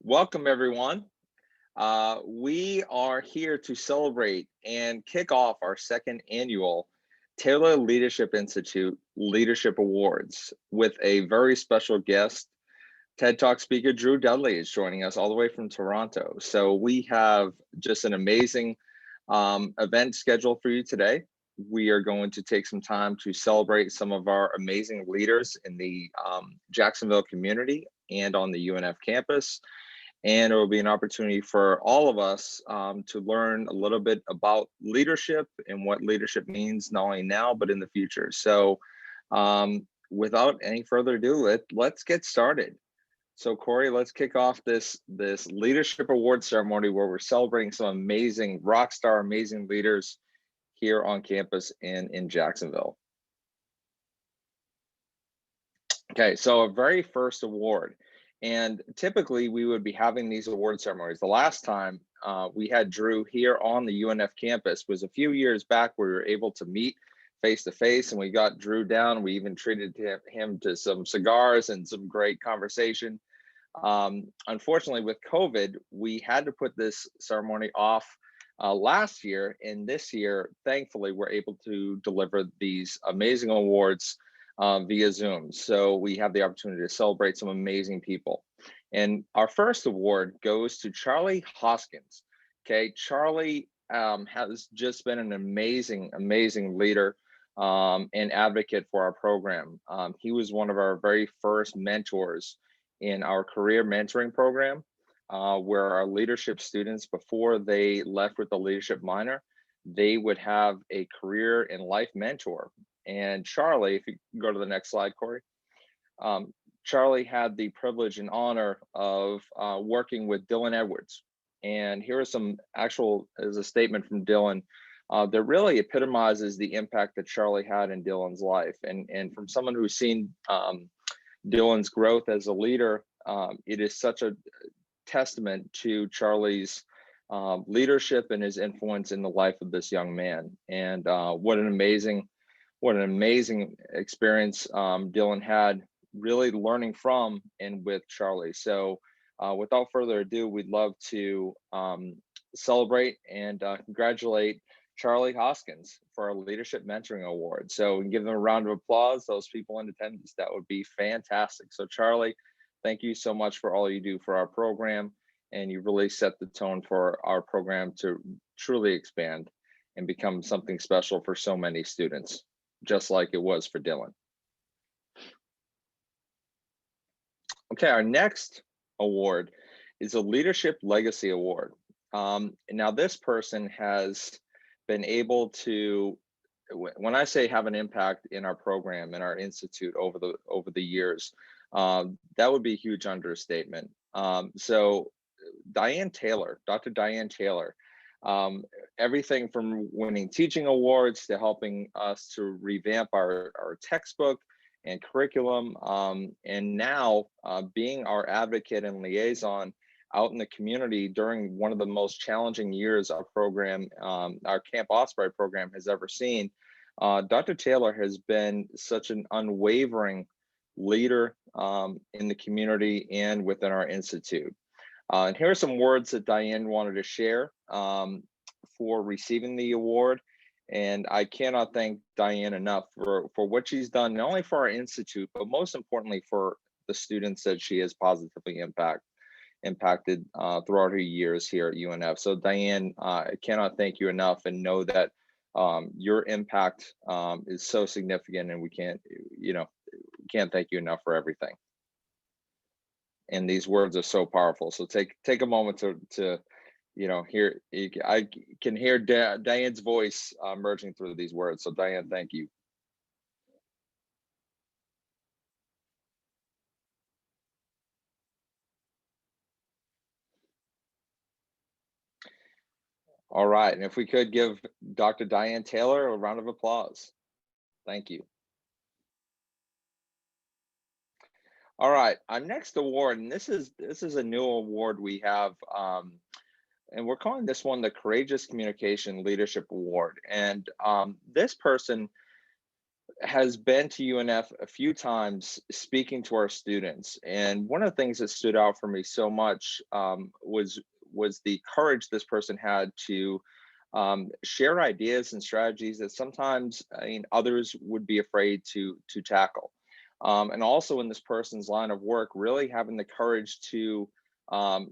Welcome, everyone. We are here to celebrate and kick off our second annual Taylor Leadership Institute Leadership Awards with a very special guest. TED Talk speaker Drew Dudley is joining us all the way from Toronto. So we have just an amazing event scheduled for you today. We are going to take some time to celebrate some of our amazing leaders in the Jacksonville community and on the UNF campus. And it will be an opportunity for all of us to learn a little bit about leadership and what leadership means, not only now, but in the future. So without any further ado, let's get started. So Corey, let's kick off this leadership award ceremony where we're celebrating some amazing rock star, amazing leaders here on campus and in Jacksonville. Okay, so a very first award. And typically we would be having these award ceremonies. The last time we had Drew here on the UNF campus was a few years back where we were able to meet face to face, and we got Drew down. We even treated him to some cigars and some great conversation. Unfortunately, with COVID, we had to put this ceremony off last year, and this year, thankfully, we're able to deliver these amazing awards via Zoom. So we have the opportunity to celebrate some amazing people. And our first award goes to Charlie Hoskins. Okay, Charlie has just been an amazing, amazing leader and advocate for our program. He was one of our very first mentors in our career mentoring program, where our leadership students, before they left with the leadership minor, they would have a career and life mentor. And Charlie, if you go to the next slide, Corey, Charlie had the privilege and honor of working with Dylan Edwards. And here is some actual, as a statement from Dylan, that really epitomizes the impact that Charlie had in Dylan's life. And from someone who's seen Dylan's growth as a leader, it is such a testament to Charlie's leadership and his influence in the life of this young man. And what an amazing experience Dylan had, really learning from and with Charlie. So without further ado, we'd love to celebrate and congratulate Charlie Hoskins for our Leadership Mentoring Award. So we can give them a round of applause, those people in attendance. That would be fantastic. So Charlie, thank you so much for all you do for our program. And you really set the tone for our program to truly expand and become something special for so many students, just like it was for Dylan. Okay, our next award is a Leadership Legacy Award. Now this person has been able to, when I say have an impact in our program, in our institute over the years, that would be a huge understatement. So Diane Taylor, Dr. Diane Taylor, everything from winning teaching awards to helping us to revamp our textbook and curriculum, and now being our advocate and liaison out in the community during one of the most challenging years our program, our Camp Osprey program has ever seen. Dr. Taylor has been such an unwavering leader in the community and within our institute. And here are some words that Diane wanted to share for receiving the award. And I cannot thank Diane enough for what she's done, not only for our institute, but most importantly for the students that she has positively impacted throughout her years here at UNF. So Diane, I cannot thank you enough, and know that your impact is so significant, and we can't thank you enough for everything. And these words are so powerful. So take a moment to hear. I can hear Diane's voice merging through these words. So Diane, thank you. All right, and if we could give Dr. Diane Taylor a round of applause. Thank you. All right, our next award, and this is a new award we have, and we're calling this one the Courageous Communication Leadership Award. And this person has been to UNF a few times speaking to our students. And one of the things that stood out for me so much was the courage this person had to share ideas and strategies that sometimes, I mean, others would be afraid to tackle. And also in this person's line of work, really having the courage to um,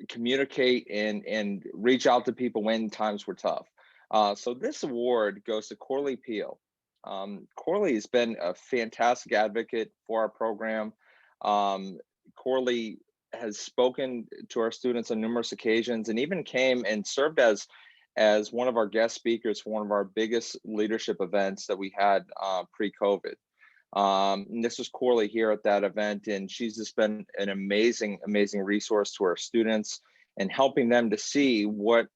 communicate and reach out to people when times were tough. So this award goes to Corley Peel. Corley has been a fantastic advocate for our program. Um, Corley has spoken to our students on numerous occasions and even came and served as one of our guest speakers for one of our biggest leadership events that we had pre-COVID. And this was Corley here at that event, and she's just been an amazing, amazing resource to our students and helping them to see what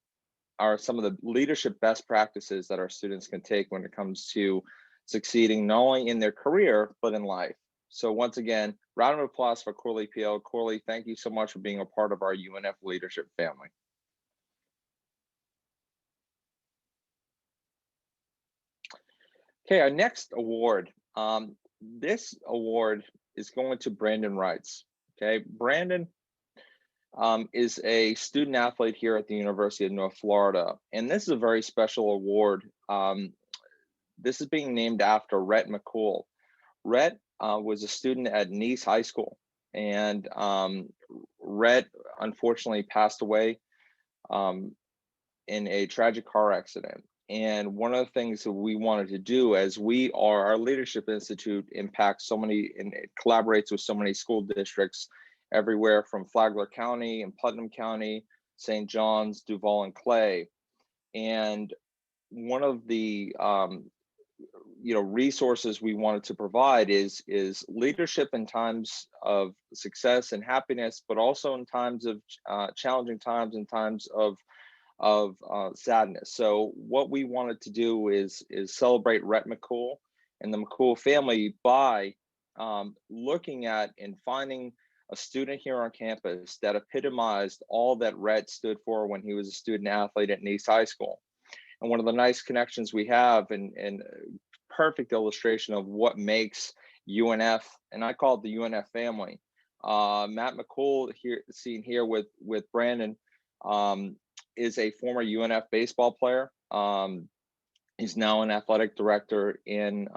are some of the leadership best practices that our students can take when it comes to succeeding not only in their career, but in life. So once again, round of applause for Corley Peel. Corley, thank you so much for being a part of our UNF leadership family. Okay, our next award. This award is going to Brandon Wrights. Okay, Brandon is a student athlete here at the University of North Florida, and this is a very special award. This is being named after Rhett McCool. Rhett was a student at Nice High School, and Rhett unfortunately passed away in a tragic car accident. And one of the things that we wanted to do, as our Leadership Institute impacts so many and it collaborates with so many school districts everywhere from Flagler County and Putnam County, St. John's, Duval, and Clay. And one of the resources we wanted to provide is leadership in times of success and happiness, but also in times of challenging times and times of sadness. So what we wanted to do is celebrate Rhett McCool and the McCool family by looking at and finding a student here on campus that epitomized all that Rhett stood for when he was a student athlete at Nice High School. And one of the nice connections we have and perfect illustration of what makes UNF, and I call it the UNF family. Matt McCool here, seen here with Brandon, is a former UNF baseball player. He's now an athletic director in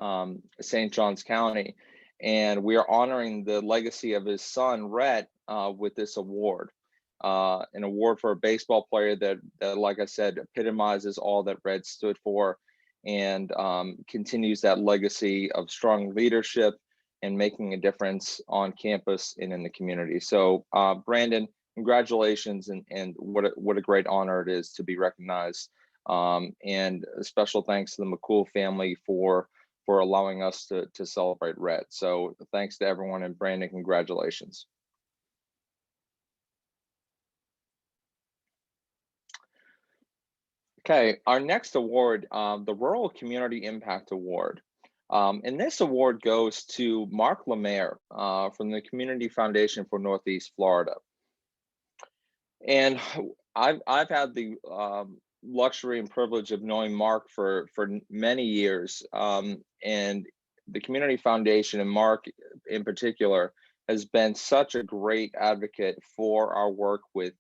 St. Johns County. And we are honoring the legacy of his son, Rhett, with this award. An award for a baseball player that, like I said, epitomizes all that Rhett stood for and continues that legacy of strong leadership and making a difference on campus and in the community. So Brandon, congratulations, and what a great honor it is to be recognized. And a special thanks to the McCool family for allowing us to celebrate Rhett. So thanks to everyone, and Brandon, congratulations. Okay, our next award, the Rural Community Impact Award. And this award goes to Mark Lemaire from the Community Foundation for Northeast Florida. And I've had the luxury and privilege of knowing Mark for many years. And the Community Foundation, and Mark in particular, has been such a great advocate for our work with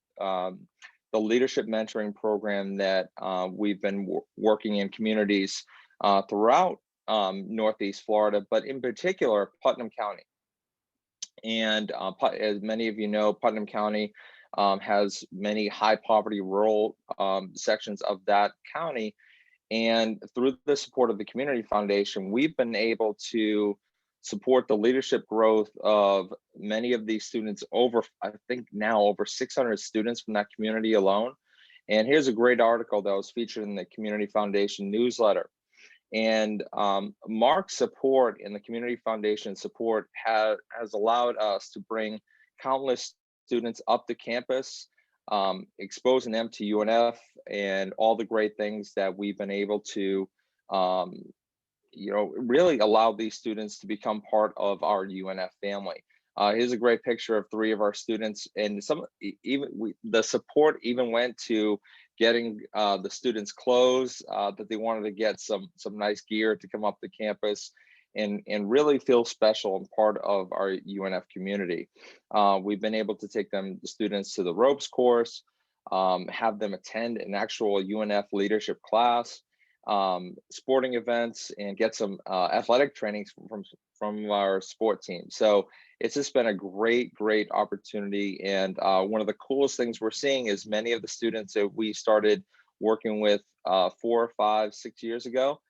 the leadership mentoring program that we've been working in communities throughout Northeast Florida, but in particular, Putnam County. And as many of you know, Putnam County has many high poverty rural sections of that county. And through the support of the Community Foundation, we've been able to support the leadership growth of many of these students, I think now over 600 students from that community alone. And here's a great article that was featured in the Community Foundation newsletter. And Mark's support and the Community Foundation support has allowed us to bring countless students up to campus, exposing them to UNF and all the great things that we've been able to really allow these students to become part of our UNF family. Here's a great picture of 3 of our students, and the support even went to getting the students clothes that they wanted to get some nice gear to come up to campus and really feel special and part of our UNF community. We've been able to take students to the ropes course, have them attend an actual UNF leadership class, sporting events, and get some athletic trainings from our sport team. So it's just been a great opportunity. And one of the coolest things we're seeing is many of the students that we started working with 4, 5, 6 years ago.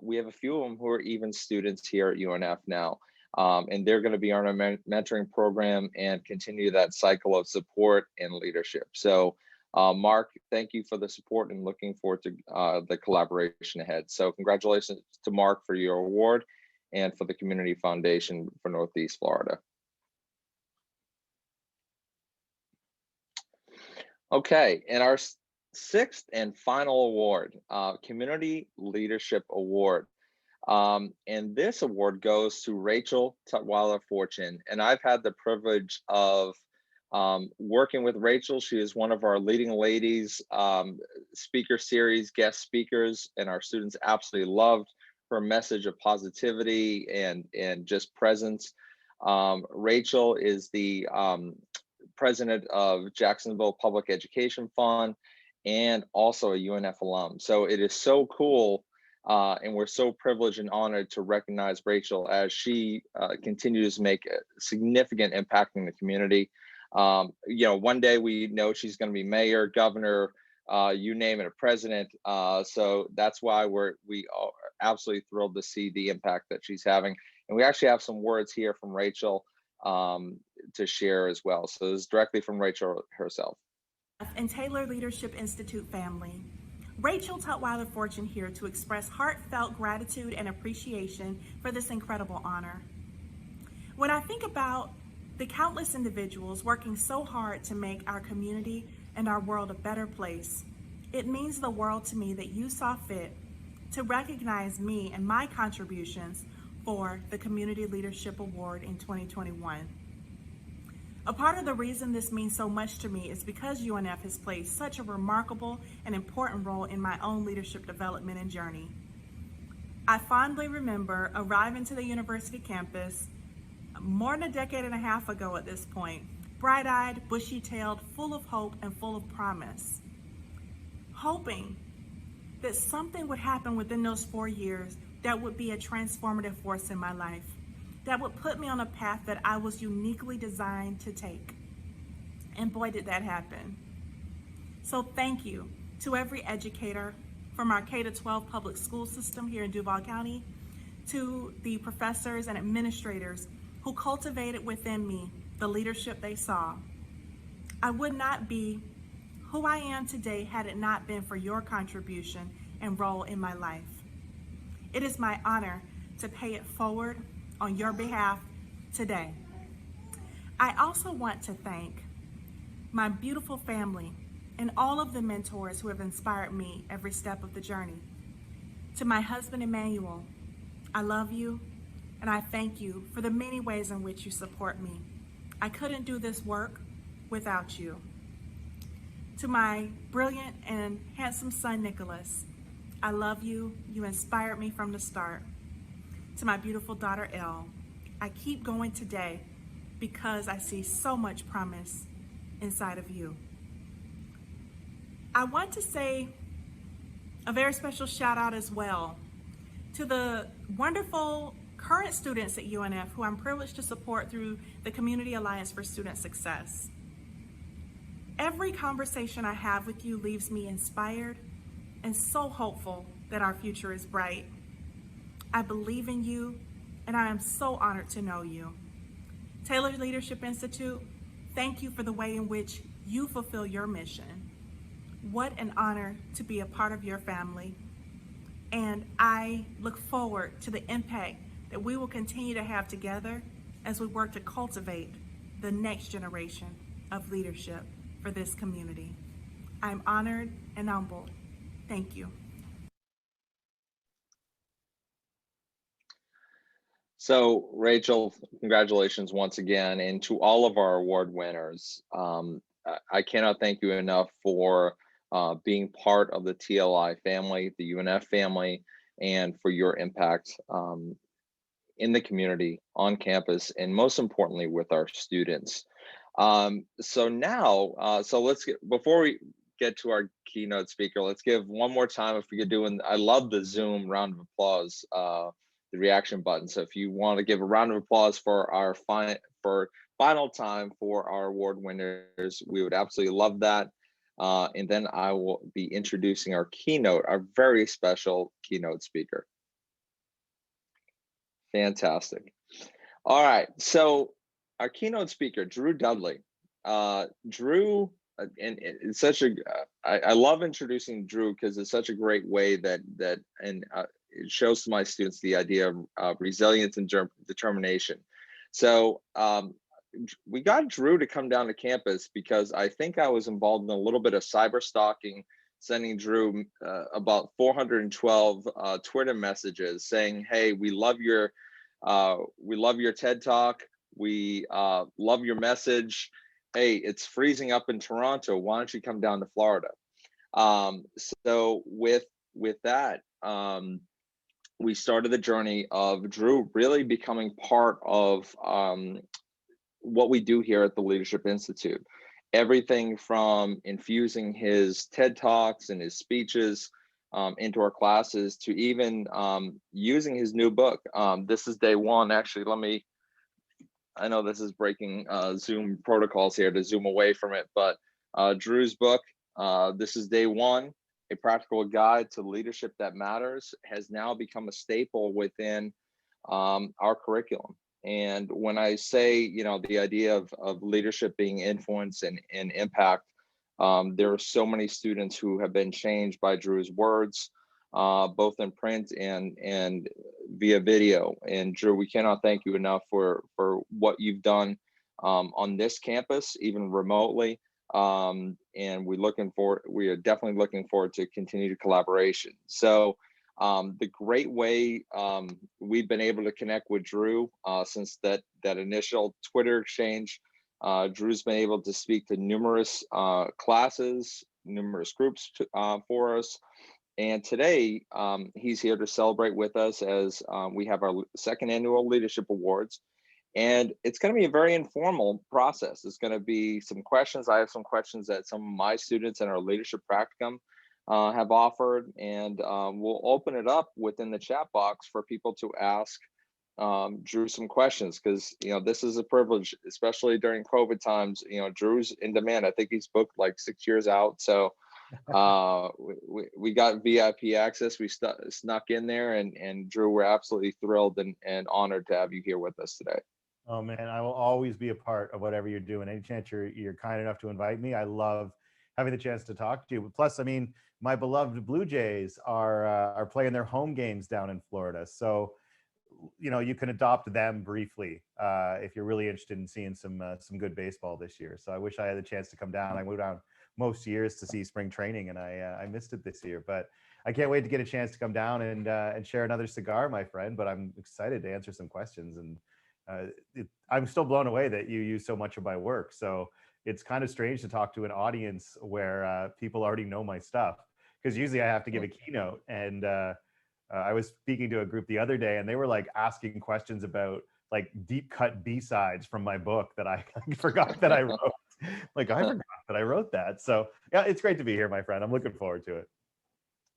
We have a few of them who are even students here at UNF now. And they're going to be on our mentoring program and continue that cycle of support and leadership. So Mark, thank you for the support and looking forward to the collaboration ahead. So congratulations to Mark for your award and for the Community Foundation for Northeast Florida. Okay, and our 6th and final award, Community Leadership Award. And this award goes to Rachel Tutwiler Fortune. And I've had the privilege of working with Rachel. She is one of our leading ladies speaker series guest speakers, and our students absolutely loved her message of positivity and just presence. Rachel is the president of Jacksonville Public Education Fund and also a UNF alum. So it is so cool. And we're so privileged and honored to recognize Rachel as she continues to make a significant impact in the community. One day we know she's going to be mayor, governor, you name it, a president. So that's why we are absolutely thrilled to see the impact that she's having. And we actually have some words here from Rachel to share as well. So this is directly from Rachel herself. And Taylor Leadership Institute family. Rachel Tutwiler Fortune here to express heartfelt gratitude and appreciation for this incredible honor. When I think about the countless individuals working so hard to make our community and our world a better place, it means the world to me that you saw fit to recognize me and my contributions for the Community Leadership Award in 2021. A part of the reason this means so much to me is because UNF has played such a remarkable and important role in my own leadership development and journey. I fondly remember arriving to the university campus more than a decade and a half ago at this point, bright-eyed, bushy-tailed, full of hope and full of promise, hoping that something would happen within those 4 years that would be a transformative force in my life, that would put me on a path that I was uniquely designed to take. And boy, did that happen. So thank you to every educator from our K-12 public school system here in Duval County, to the professors and administrators who cultivated within me the leadership they saw. I would not be who I am today had it not been for your contribution and role in my life. It is my honor to pay it forward on your behalf today. I also want to thank my beautiful family and all of the mentors who have inspired me every step of the journey. To my husband, Emmanuel, I love you and I thank you for the many ways in which you support me. I couldn't do this work without you. To my brilliant and handsome son, Nicholas, I love you. You inspired me from the start. To my beautiful daughter, Elle, I keep going today because I see so much promise inside of you. I want to say a very special shout out as well to the wonderful current students at UNF who I'm privileged to support through the Community Alliance for Student Success. Every conversation I have with you leaves me inspired and so hopeful that our future is bright. I believe in you, and I am so honored to know you. Taylor Leadership Institute, thank you for the way in which you fulfill your mission. What an honor to be a part of your family. And I look forward to the impact that we will continue to have together as we work to cultivate the next generation of leadership for this community. I'm honored and humbled. Thank you. So, Rachel, congratulations once again. And to all of our award winners, I cannot thank you enough for being part of the TLI family, the UNF family, and for your impact in the community, on campus, and most importantly, with our students. So now, so let's get, before we get to our keynote speaker, let's give one more time if we could do, and I love the Zoom round of applause, the reaction button. So if you want to give a round of applause for our final time for our award winners, we would absolutely love that. And then I will be introducing our keynote, our very special keynote speaker. Fantastic. All right, so our keynote speaker, Drew Dudley. Drew, and it's such a, I love introducing Drew because it's such a great way that it shows to my students the idea of resilience and determination. So we got Drew to come down to campus because I think I was involved in a little bit of cyber stalking, sending Drew about 412 Twitter messages saying, "Hey, we love your TED Talk. We love your message. Hey, it's freezing up in Toronto. Why don't you come down to Florida?" So with that, we started the journey of Drew really becoming part of what we do here at the Leadership Institute. Everything from infusing his TED Talks and his speeches into our classes to even using his new book. This is day one. Actually, I know this is breaking Zoom protocols here to zoom away from it, but Drew's book, this is day one, A Practical Guide to Leadership That Matters, has now become a staple within our curriculum. And when I say, the idea of leadership being influence and impact, there are so many students who have been changed by Drew's words, both in print and via video. And Drew, we cannot thank you enough for what you've done on this campus, even remotely. And we are definitely looking forward to continued collaboration. So the great way we've been able to connect with Drew since that initial Twitter exchange, Drew's been able to speak to numerous classes, numerous groups for us. And today, he's here to celebrate with us as we have our second annual Leadership Awards. And it's going to be a very informal process. It's going to be some questions. I have some questions that some of my students in our leadership practicum have offered, and we'll open it up within the chat box for people to ask Drew some questions, because this is a privilege, especially during COVID times. Drew's in demand. I think he's booked like 6 years out, so we got VIP access. We snuck in there, and Drew, we're absolutely thrilled and honored to have you here with us today. Oh man, I will always be a part of whatever you're doing. Any chance you're kind enough to invite me, I love having the chance to talk to you. Plus, I mean, my beloved Blue Jays are playing their home games down in Florida, so you can adopt them briefly if you're really interested in seeing some good baseball this year. So I wish I had the chance to come down. I go down most years to see spring training, and I missed it this year. But I can't wait to get a chance to come down and share another cigar, my friend. But I'm excited to answer some questions, and I'm still blown away that you use so much of my work. So it's kind of strange to talk to an audience where people already know my stuff, because usually I have to give a keynote. And I was speaking to a group the other day, and they were like asking questions about like deep cut B-sides from my book that I forgot that I wrote. Like, I forgot that I wrote that. So yeah, it's great to be here, my friend. I'm looking forward to it.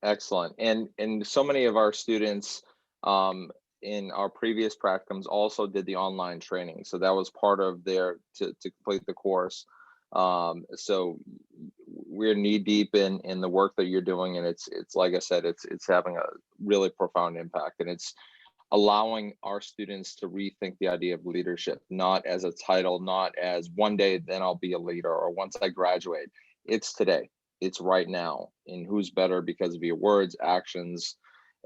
Excellent. And so many of our students in our previous practicums also did the online training. So that was part of their to complete the course. So we're knee deep in the work that you're doing, and it's like I said, it's having a really profound impact, and it's allowing our students to rethink the idea of leadership, not as a title, not as one day then I'll be a leader, or once I graduate. It's today, it's right now, and who's better because of your words, actions,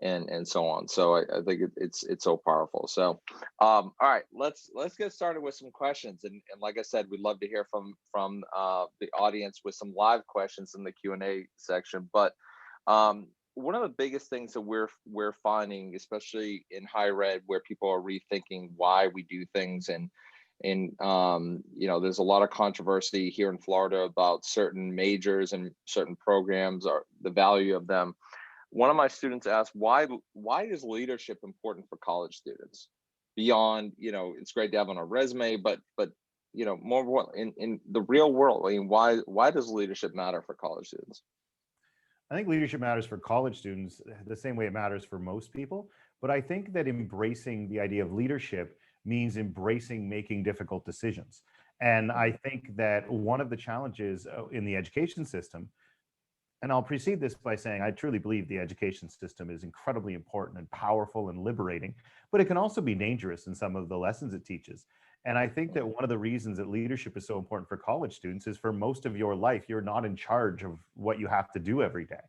and so on. So I think it's so powerful. So all right, let's get started with some questions, and like I said, we'd love to hear from the audience with some live questions in the Q&A section. But one of the biggest things that we're finding, especially in higher ed, where people are rethinking why we do things, and there's a lot of controversy here in Florida about certain majors and certain programs or the value of them. One of my students asked, why is leadership important for college students? Beyond, it's great to have on a resume, but more in the real world. I mean, why does leadership matter for college students? I think leadership matters for college students the same way it matters for most people. But I think that embracing the idea of leadership means embracing making difficult decisions. And I Mhm. think that one of the challenges in the education system, and I'll precede this by saying I truly believe the education system is incredibly important and powerful and liberating, but it can also be dangerous in some of the lessons it teaches. And I think that one of the reasons that leadership is so important for college students is for most of your life, you're not in charge of what you have to do every day.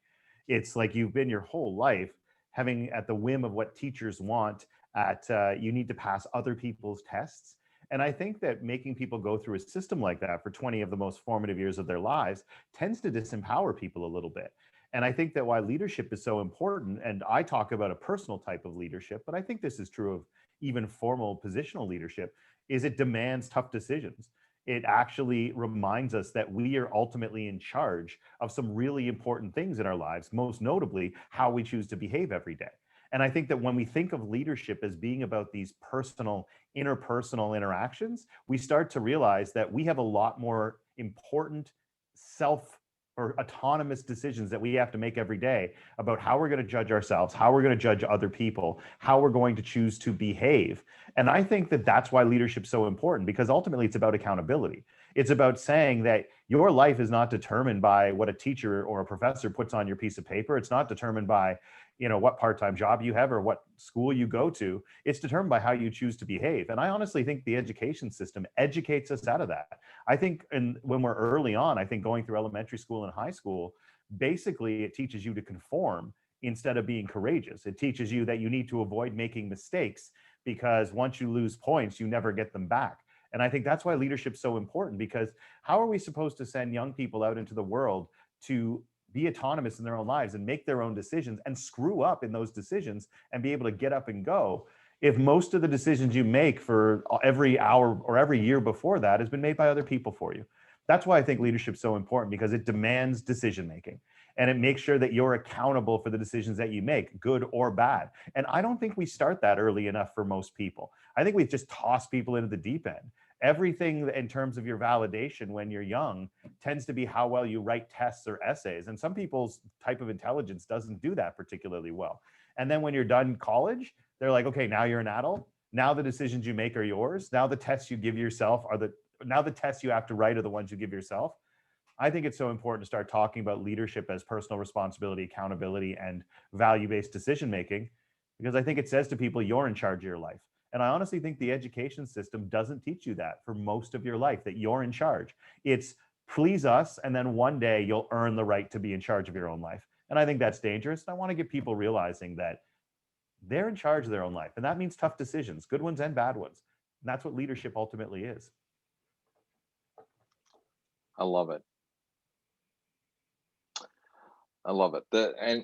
It's like you've been your whole life having at the whim of what teachers want at you need to pass other people's tests. And I think that making people go through a system like that for 20 of the most formative years of their lives tends to disempower people a little bit. And I think that why leadership is so important, and I talk about a personal type of leadership, but I think this is true of even formal positional leadership, is it demands tough decisions. It actually reminds us that we are ultimately in charge of some really important things in our lives, most notably how we choose to behave every day. And I think that when we think of leadership as being about these personal, interpersonal interactions, we start to realize that we have a lot more important self or autonomous decisions that we have to make every day about how we're going to judge ourselves, how we're going to judge other people, how we're going to choose to behave. And I think that that's why leadership's so important, because ultimately it's about accountability. It's about saying that your life is not determined by what a teacher or a professor puts on your piece of paper. It's not determined by, what part-time job you have or what school you go to. It's determined by how you choose to behave. And I honestly think the education system educates us out of that. I think when we're early on, I think going through elementary school and high school, basically it teaches you to conform instead of being courageous. It teaches you that you need to avoid making mistakes because once you lose points, you never get them back. And I think that's why leadership's so important, because how are we supposed to send young people out into the world to be autonomous in their own lives and make their own decisions and screw up in those decisions and be able to get up and go if most of the decisions you make for every hour or every year before that has been made by other people for you? That's why I think leadership's so important, because it demands decision making and it makes sure that you're accountable for the decisions that you make, good or bad. And I don't think we start that early enough for most people. I think we just toss people into the deep end. Everything in terms of your validation when you're young tends to be how well you write tests or essays. And some people's type of intelligence doesn't do that particularly well. And then when you're done college, they're like, okay, now you're an adult. Now the decisions you make are yours. Now the tests you give yourself now the tests you have to write are the ones you give yourself. I think it's so important to start talking about leadership as personal responsibility, accountability, and value-based decision making, because I think it says to people, you're in charge of your life. And I honestly think the education system doesn't teach you that for most of your life, that you're in charge. It's please us, and then one day you'll earn the right to be in charge of your own life. And I think that's dangerous. I want to get people realizing that they're in charge of their own life. And that means tough decisions, good ones and bad ones. And that's what leadership ultimately is. I love it. I love it.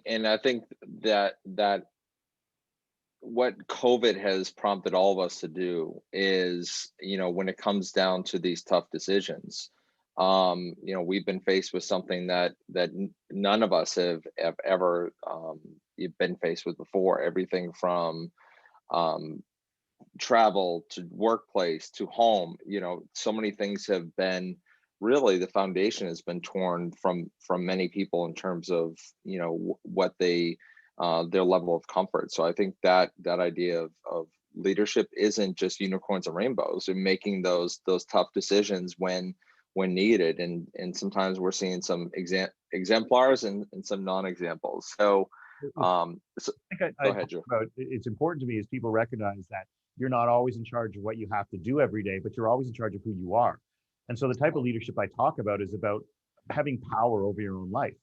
And I think that what COVID has prompted all of us to do is, when it comes down to these tough decisions, we've been faced with something that none of us have ever been faced with before. Everything from um, travel to workplace to home, so many things have been, really the foundation has been torn from many people in terms of, what they their level of comfort. So I think that idea of leadership isn't just unicorns and rainbows, and making those tough decisions when needed, and sometimes we're seeing some exemplars and some non-examples. So think go I ahead, talk Drew. about it's important to me is people recognize that you're not always in charge of what you have to do every day, but you're always in charge of who you are. And so the type of leadership I talk about is about having power over your own life.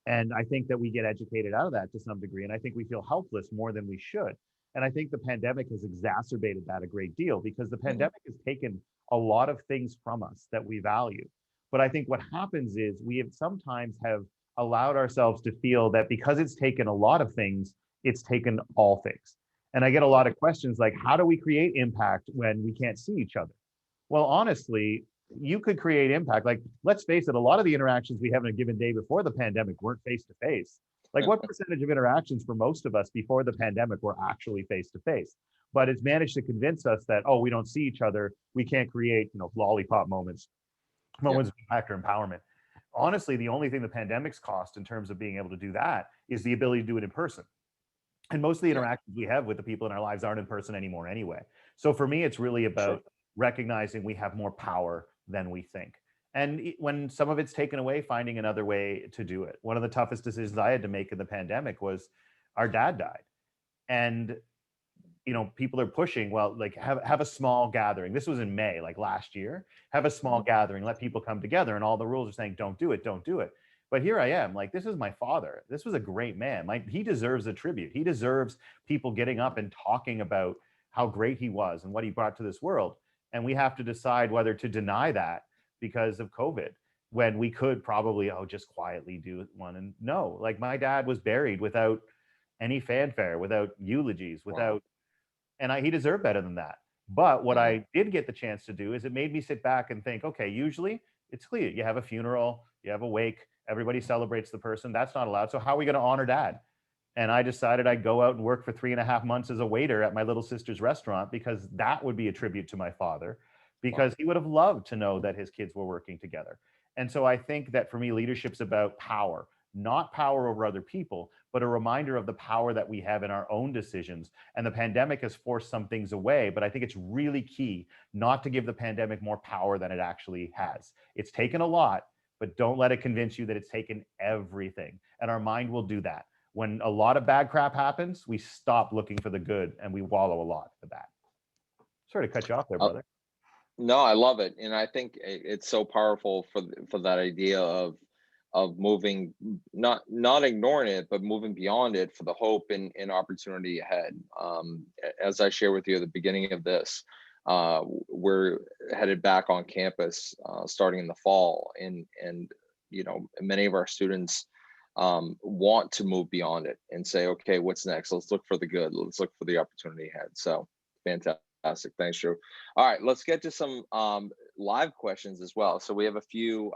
And I think that we get educated out of that to some degree. And I think we feel helpless more than we should. And I think the pandemic has exacerbated that a great deal, because the Mhm. pandemic has taken a lot of things from us that we value. But I think what happens is we have sometimes have allowed ourselves to feel that because it's taken a lot of things, it's taken all things. And I get a lot of questions like, how do we create impact when we can't see each other? Well, honestly, you could create impact. Like, let's face it, a lot of the interactions we have in a given day before the pandemic weren't face to face. Like, what percentage of interactions for most of us before the pandemic were actually face to face? But it's managed to convince us that, oh, we don't see each other, we can't create, lollipop moments, Yeah. moments of impact or empowerment. Honestly, the only thing the pandemic's cost in terms of being able to do that is the ability to do it in person. And most of the Yeah. interactions we have with the people in our lives aren't in person anymore anyway. So for me, it's really True. about recognizing we have more power than we think. And when some of it's taken away, finding another way to do it. One of the toughest decisions I had to make in the pandemic was our dad died. And people are pushing, well, like have a small gathering. This was in May, like last year. Have a small gathering, let people come together, and all the rules are saying don't do it, don't do it. But here I am, like, this is my father. This was a great man. He deserves a tribute. He deserves people getting up and talking about how great he was and what he brought to this world. And we have to decide whether to deny that because of COVID, when we could probably, just quietly do one. And no, like, my dad was buried without any fanfare, without eulogies, Wow. without, and he deserved better than that. But what Mhm. I did get the chance to do is it made me sit back and think, okay, usually it's clear. You have a funeral, you have a wake, everybody celebrates the person. That's not allowed. So how are we going to honor dad? And I decided I'd go out and work for 3.5 months as a waiter at my little sister's restaurant, because that would be a tribute to my father, Wow. because he would have loved to know that his kids were working together. And so I think that for me, leadership's about power, not power over other people, but a reminder of the power that we have in our own decisions. And the pandemic has forced some things away, but I think it's really key not to give the pandemic more power than it actually has. It's taken a lot, but don't let it convince you that it's taken everything. And our mind will do that. When a lot of bad crap happens, we stop looking for the good and we wallow a lot for that. Sorry to cut you off there, Uh, brother. no, I love it, and I think it's so powerful for that idea of moving, not ignoring it, but moving beyond it for the hope and opportunity ahead. As I share with you at the beginning of this, we're headed back on campus starting in the fall, and many of our students want to move beyond it and say, okay, what's next? Let's look for the good. Let's look for the opportunity ahead. So fantastic. Thanks, Drew. All right, let's get to some live questions as well. So we have a few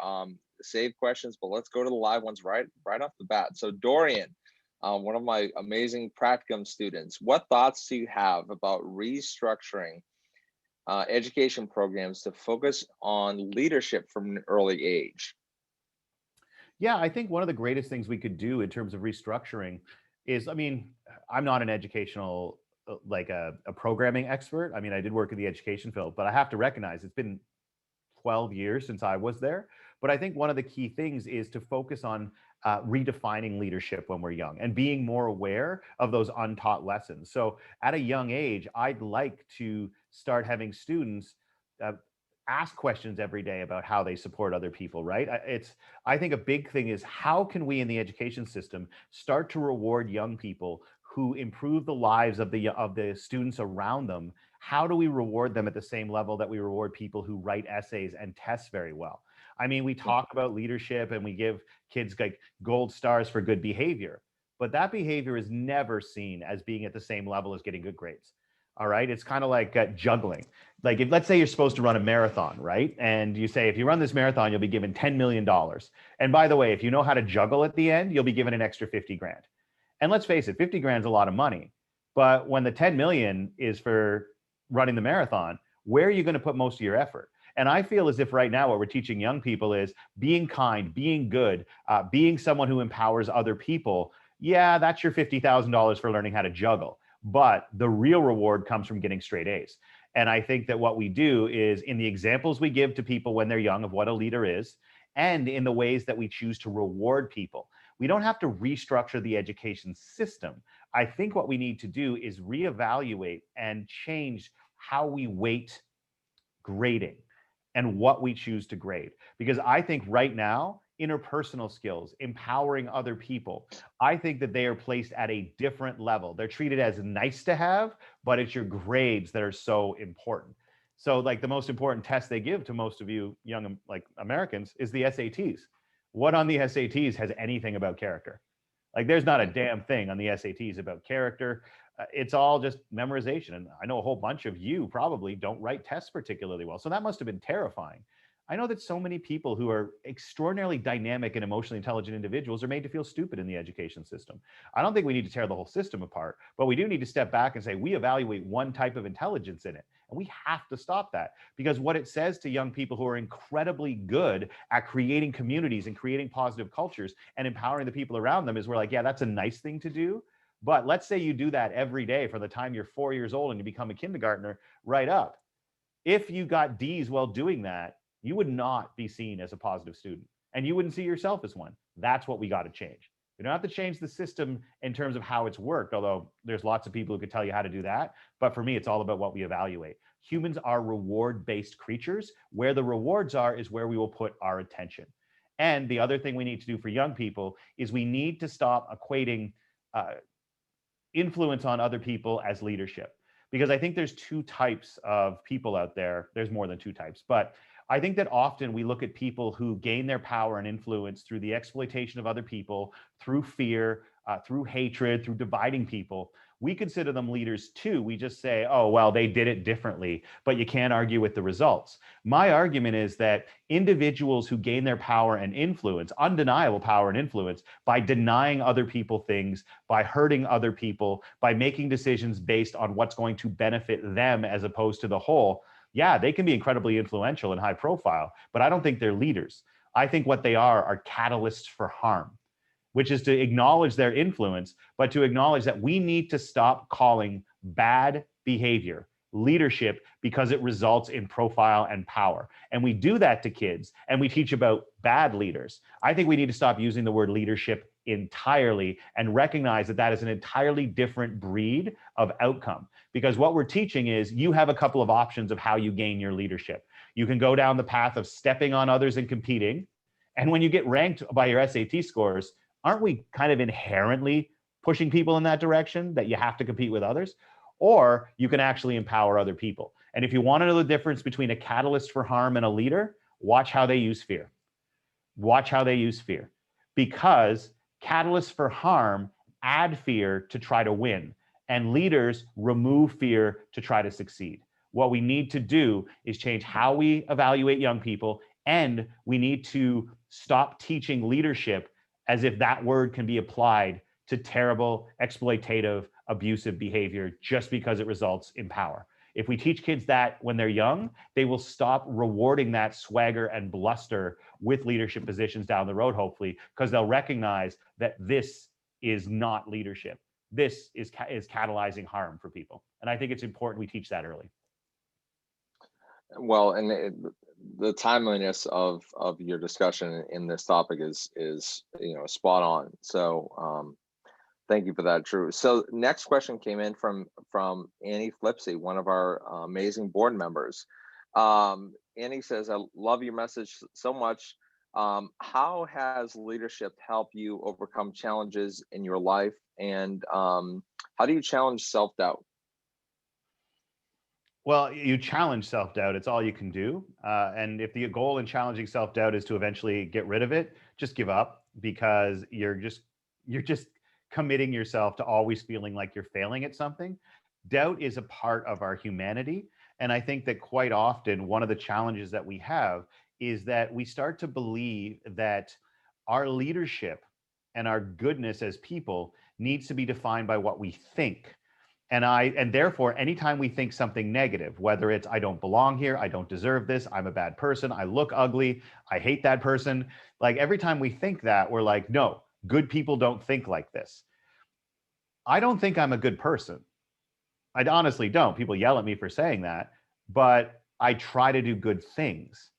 saved questions, but let's go to the live ones right off the bat. So Dorian, one of my amazing practicum students, what thoughts do you have about restructuring education programs to focus on leadership from an early age? Yeah, I think one of the greatest things we could do in terms of restructuring is, I mean, I'm not an educational, like a programming expert. I mean, I did work in the education field, but I have to recognize it's been 12 years since I was there. But I think one of the key things is to focus on redefining leadership when we're young and being more aware of those untaught lessons. So at a young age, I'd like to start having students uh, ask questions every day about how they support other people, right? I think a big thing is, how can we in the education system start to reward young people who improve the lives of the students around them? How do we reward them at the same level that we reward people who write essays and test very well? I mean, we talk about leadership and we give kids like gold stars for good behavior, but that behavior is never seen as being at the same level as getting good grades. All right. It's kind of like juggling. Like, if, let's say you're supposed to run a marathon, right? And you say, if you run this marathon, you'll be given $10 million. And by the way, if you know how to juggle at the end, you'll be given an extra 50 grand. And let's face it, 50 grand is a lot of money. But when the 10 million is for running the marathon, where are you going to put most of your effort? And I feel as if right now what we're teaching young people is being kind, being good, being someone who empowers other people. Yeah, that's your $50,000 for learning how to juggle. But the real reward comes from getting straight A's. And I think that what we do is, in the examples we give to people when they're young of what a leader is, and in the ways that we choose to reward people, we don't have to restructure the education system. I think what we need to do is reevaluate and change how we weight grading and what we choose to grade. Because I think right now, interpersonal skills, empowering other people, I think that they are placed at a different level. They're treated as nice to have, but it's your grades that are so important. So, like, the most important test they give to most of you young, like, Americans is the SATs. What on the SATs has anything about character? Like there's not a damn thing on the SATs about character. It's all just memorization. And I know a whole bunch of you probably don't write tests particularly well. So that must have been terrifying. I know that so many people who are extraordinarily dynamic and emotionally intelligent individuals are made to feel stupid in the education system. I don't think we need to tear the whole system apart, but we do need to step back and say we evaluate one type of intelligence in it. And we have to stop that, because what it says to young people who are incredibly good at creating communities and creating positive cultures and empowering the people around them is we're like, yeah, that's a nice thing to do. But let's say you do that every day from the time you're 4 years old and you become a kindergartner right up. If you got D's while doing that, you would not be seen as a positive student, and you wouldn't see yourself as one. That's what we got to change. We don't have to change the system in terms of how it's worked, although there's lots of people who could tell you how to do that. But for me, it's all about what we evaluate. Humans are reward-based creatures. Where the rewards are is where we will put our attention. And the other thing we need to do for young people is we need to stop equating influence on other people as leadership. Because I think there's two types of people out there. There's more than two types, but I think that often we look at people who gain their power and influence through the exploitation of other people, through fear, through hatred, through dividing people. We consider them leaders too. We just say, oh, well, they did it differently, but you can't argue with the results. My argument is that individuals who gain their power and influence, undeniable power and influence, by denying other people things, by hurting other people, by making decisions based on what's going to benefit them as opposed to the whole, yeah, they can be incredibly influential and high profile, but I don't think they're leaders. I think what they are catalysts for harm, which is to acknowledge their influence, but to acknowledge that we need to stop calling bad behavior leadership because it results in profile and power. And we do that to kids, and we teach about bad leaders. I think we need to stop using the word leadership entirely and recognize that that is an entirely different breed of outcome. Because what we're teaching is you have a couple of options of how you gain your leadership. You can go down the path of stepping on others and competing. And when you get ranked by your SAT scores, aren't we kind of inherently pushing people in that direction, that you have to compete with others? Or you can actually empower other people. And if you want to know the difference between a catalyst for harm and a leader, watch how they use fear. Watch how they use fear. Because catalysts for harm add fear to try to win, and leaders remove fear to try to succeed. What we need to do is change how we evaluate young people, and we need to stop teaching leadership as if that word can be applied to terrible, exploitative, abusive behavior just because it results in power. If we teach kids that when they're young, they will stop rewarding that swagger and bluster with leadership positions down the road, hopefully, because they'll recognize that this is not leadership. This is catalyzing harm for people. And I think it's important we teach that early. Well, and the timeliness of your discussion in this topic is spot on. So thank you for that, Drew. So next question came in from Annie Flipsy, one of our amazing board members. Annie says, I love your message so much. How has leadership helped you overcome challenges in your life? And how do you challenge self-doubt? Well, you challenge self-doubt. It's all you can do. And if the goal in challenging self-doubt is to eventually get rid of it, just give up, because you're just committing yourself to always feeling like you're failing at something. Doubt is a part of our humanity. And I think that quite often, one of the challenges that we have is that we start to believe that our leadership and our goodness as people needs to be defined by what we think. And therefore, anytime we think something negative, whether it's I don't belong here, I don't deserve this, I'm a bad person, I look ugly, I hate that person, like every time we think that, we're like, no, good people don't think like this. I don't think I'm a good person. I honestly don't. People yell at me for saying that, but I try to do good things.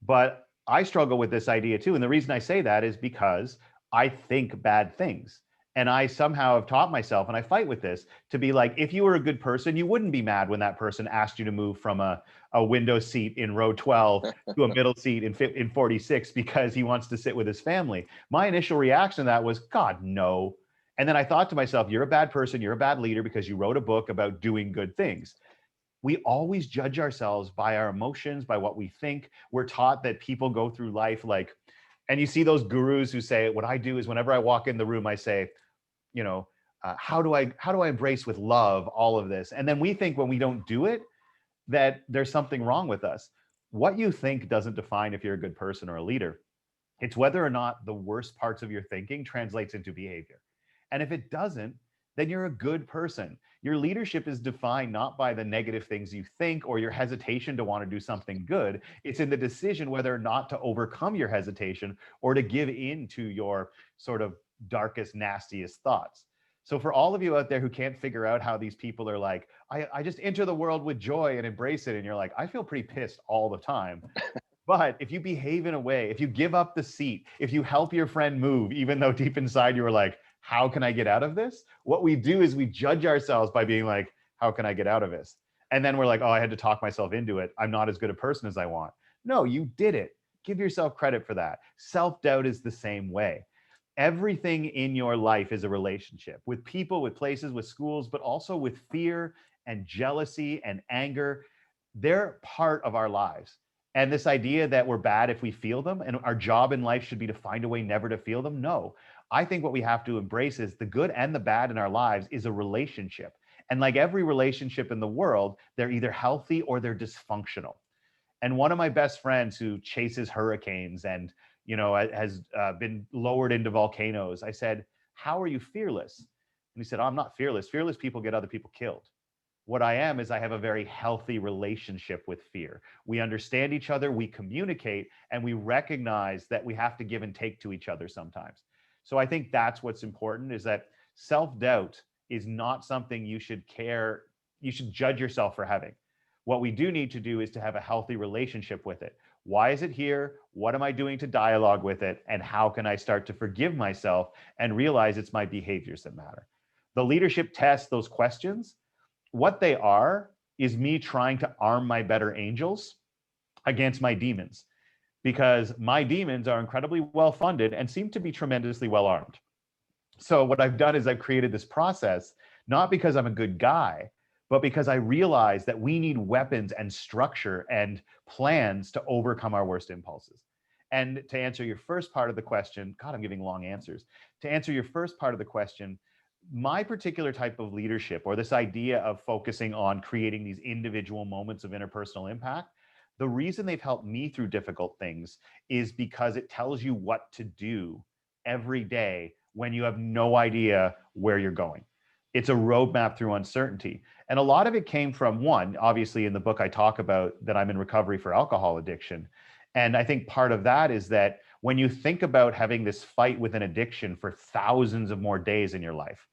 But I struggle with this idea too. And the reason I say that is because I think bad things. And I somehow have taught myself, and I fight with this, to be like, if you were a good person, you wouldn't be mad when that person asked you to move from a window seat in row 12 to a middle seat in 46 because he wants to sit with his family. My initial reaction to that was, God, no. And then I thought to myself, you're a bad person, you're a bad leader because you wrote a book about doing good things. We always judge ourselves by our emotions, by what we think. We're taught that people go through life like And you see those gurus who say, what I do is whenever I walk in the room, I say, how do I embrace with love all of this? And then we think when we don't do it, that there's something wrong with us. What you think doesn't define if you're a good person or a leader. It's whether or not the worst parts of your thinking translates into behavior. And if it doesn't, then you're a good person. Your leadership is defined not by the negative things you think or your hesitation to want to do something good. It's in the decision whether or not to overcome your hesitation or to give in to your sort of darkest, nastiest thoughts. So for all of you out there who can't figure out how these people are like, I just enter the world with joy and embrace it. And you're like, I feel pretty pissed all the time. But if you behave in a way, if you give up the seat, if you help your friend move, even though deep inside you were like, how can I get out of this? What we do is we judge ourselves by being like, how can I get out of this? And then we're like, oh, I had to talk myself into it. I'm not as good a person as I want. No, you did it. Give yourself credit for that. Self-doubt is the same way. Everything in your life is a relationship with people, with places, with schools, but also with fear and jealousy and anger. They're part of our lives. And this idea that we're bad if we feel them and our job in life should be to find a way never to feel them. No, I think what we have to embrace is the good and the bad in our lives is a relationship. And like every relationship in the world, they're either healthy or they're dysfunctional. And one of my best friends who chases hurricanes and, has been lowered into volcanoes, I said, how are you fearless? And he said, oh, I'm not fearless. Fearless people get other people killed. What I am is I have a very healthy relationship with fear. We understand each other, we communicate, and we recognize that we have to give and take to each other sometimes. So I think that's what's important, is that self-doubt is not something you should judge yourself for having. What we do need to do is to have a healthy relationship with it. Why is it here? What am I doing to dialogue with it? And how can I start to forgive myself and realize it's my behaviors that matter? The leadership test, those questions, what they are is me trying to arm my better angels against my demons, because my demons are incredibly well funded and seem to be tremendously well armed. So what I've done is I've created this process, not because I'm a good guy, but because I realize that we need weapons and structure and plans to overcome our worst impulses. And to answer your first part of the question, God, I'm giving long answers. To answer your first part of the question, my particular type of leadership, or this idea of focusing on creating these individual moments of interpersonal impact, the reason they've helped me through difficult things is because it tells you what to do every day when you have no idea where you're going. It's a roadmap through uncertainty. And a lot of it came from, one, obviously in the book I talk about that I'm in recovery for alcohol addiction. And I think part of that is that when you think about having this fight with an addiction for thousands of more days in your life,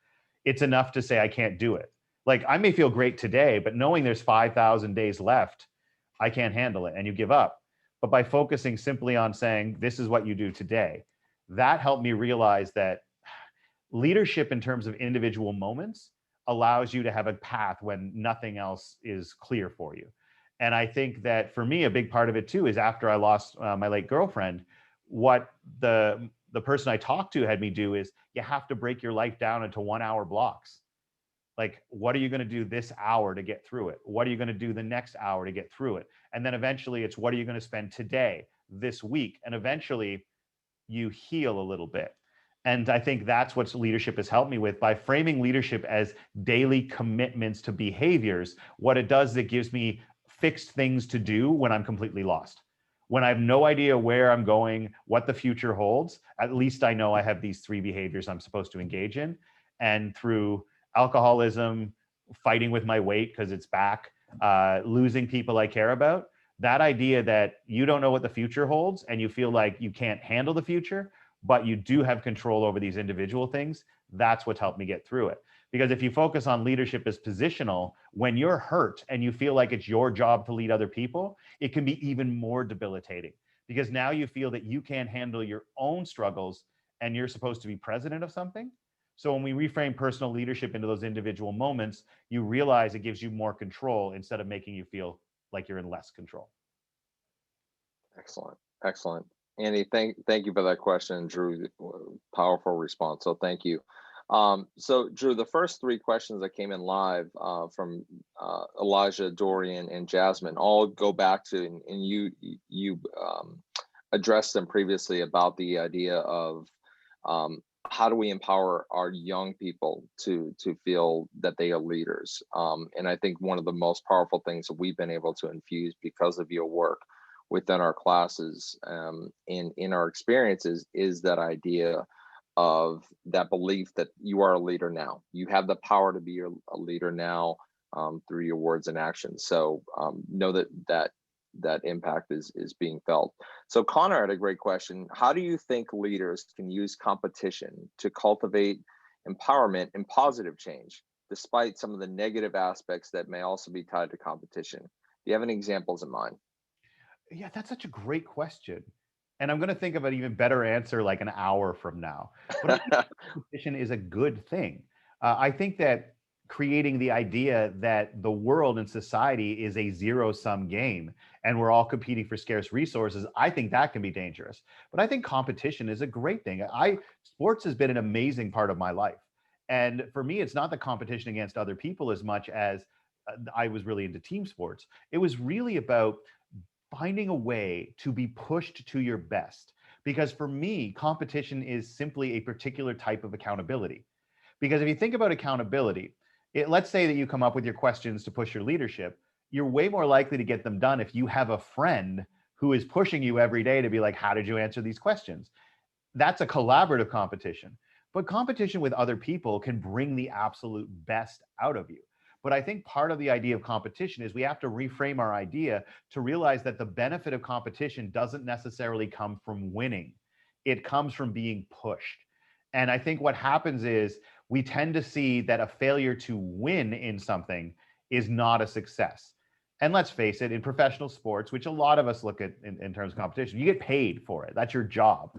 it's enough to say, I can't do it. Like, I may feel great today, but knowing there's 5,000 days left, I can't handle it, and you give up. But by focusing simply on saying, this is what you do today, that helped me realize that leadership in terms of individual moments allows you to have a path when nothing else is clear for you. And I think that for me, a big part of it too is after I lost my late girlfriend, what the person I talked to had me do is, you have to break your life down into 1 hour blocks. Like, what are you going to do this hour to get through it? What are you going to do the next hour to get through it? And then eventually it's, what are you going to spend today, this week? And eventually you heal a little bit. And I think that's what leadership has helped me with, by framing leadership as daily commitments to behaviors. What it does is it gives me fixed things to do when I'm completely lost. When I have no idea where I'm going, what the future holds, at least I know I have these 3 behaviors I'm supposed to engage in. And through alcoholism, fighting with my weight because it's back, losing people I care about, that idea that you don't know what the future holds and you feel like you can't handle the future, but you do have control over these individual things, that's what's helped me get through it. Because if you focus on leadership as positional, when you're hurt and you feel like it's your job to lead other people, it can be even more debilitating, because now you feel that you can't handle your own struggles and you're supposed to be president of something. So when we reframe personal leadership into those individual moments, you realize it gives you more control instead of making you feel like you're in less control. Excellent. Excellent. Andy, thank you for that question, Drew. Powerful response. So thank you. So Drew, the first 3 questions that came in live from Elijah, Dorian, and Jasmine all go back to, and you addressed them previously about the idea of how do we empower our young people to feel that they are leaders. And I think one of the most powerful things that we've been able to infuse because of your work within our classes, in our experiences, is that idea of that belief that you are a leader now. You have the power to be a leader now, through your words and actions. So know that impact is being felt. So Connor had a great question. How do you think leaders can use competition to cultivate empowerment and positive change, despite some of the negative aspects that may also be tied to competition? Do you have any examples in mind? Yeah, that's such a great question. And I'm going to think of an even better answer like an hour from now. But I think competition is a good thing. I think that creating the idea that the world and society is a zero-sum game and we're all competing for scarce resources, I think that can be dangerous. But I think competition is a great thing. Sports has been an amazing part of my life. And for me, it's not the competition against other people as much as I was really into team sports. It was really about finding a way to be pushed to your best. Because for me, competition is simply a particular type of accountability. Because if you think about accountability, let's say that you come up with your questions to push your leadership, you're way more likely to get them done if you have a friend who is pushing you every day to be like, how did you answer these questions? That's a collaborative competition. But competition with other people can bring the absolute best out of you. But I think part of the idea of competition is we have to reframe our idea to realize that the benefit of competition doesn't necessarily come from winning. It comes from being pushed. And I think what happens is we tend to see that a failure to win in something is not a success. And let's face it, in professional sports, which a lot of us look at in terms of competition, you get paid for it. That's your job.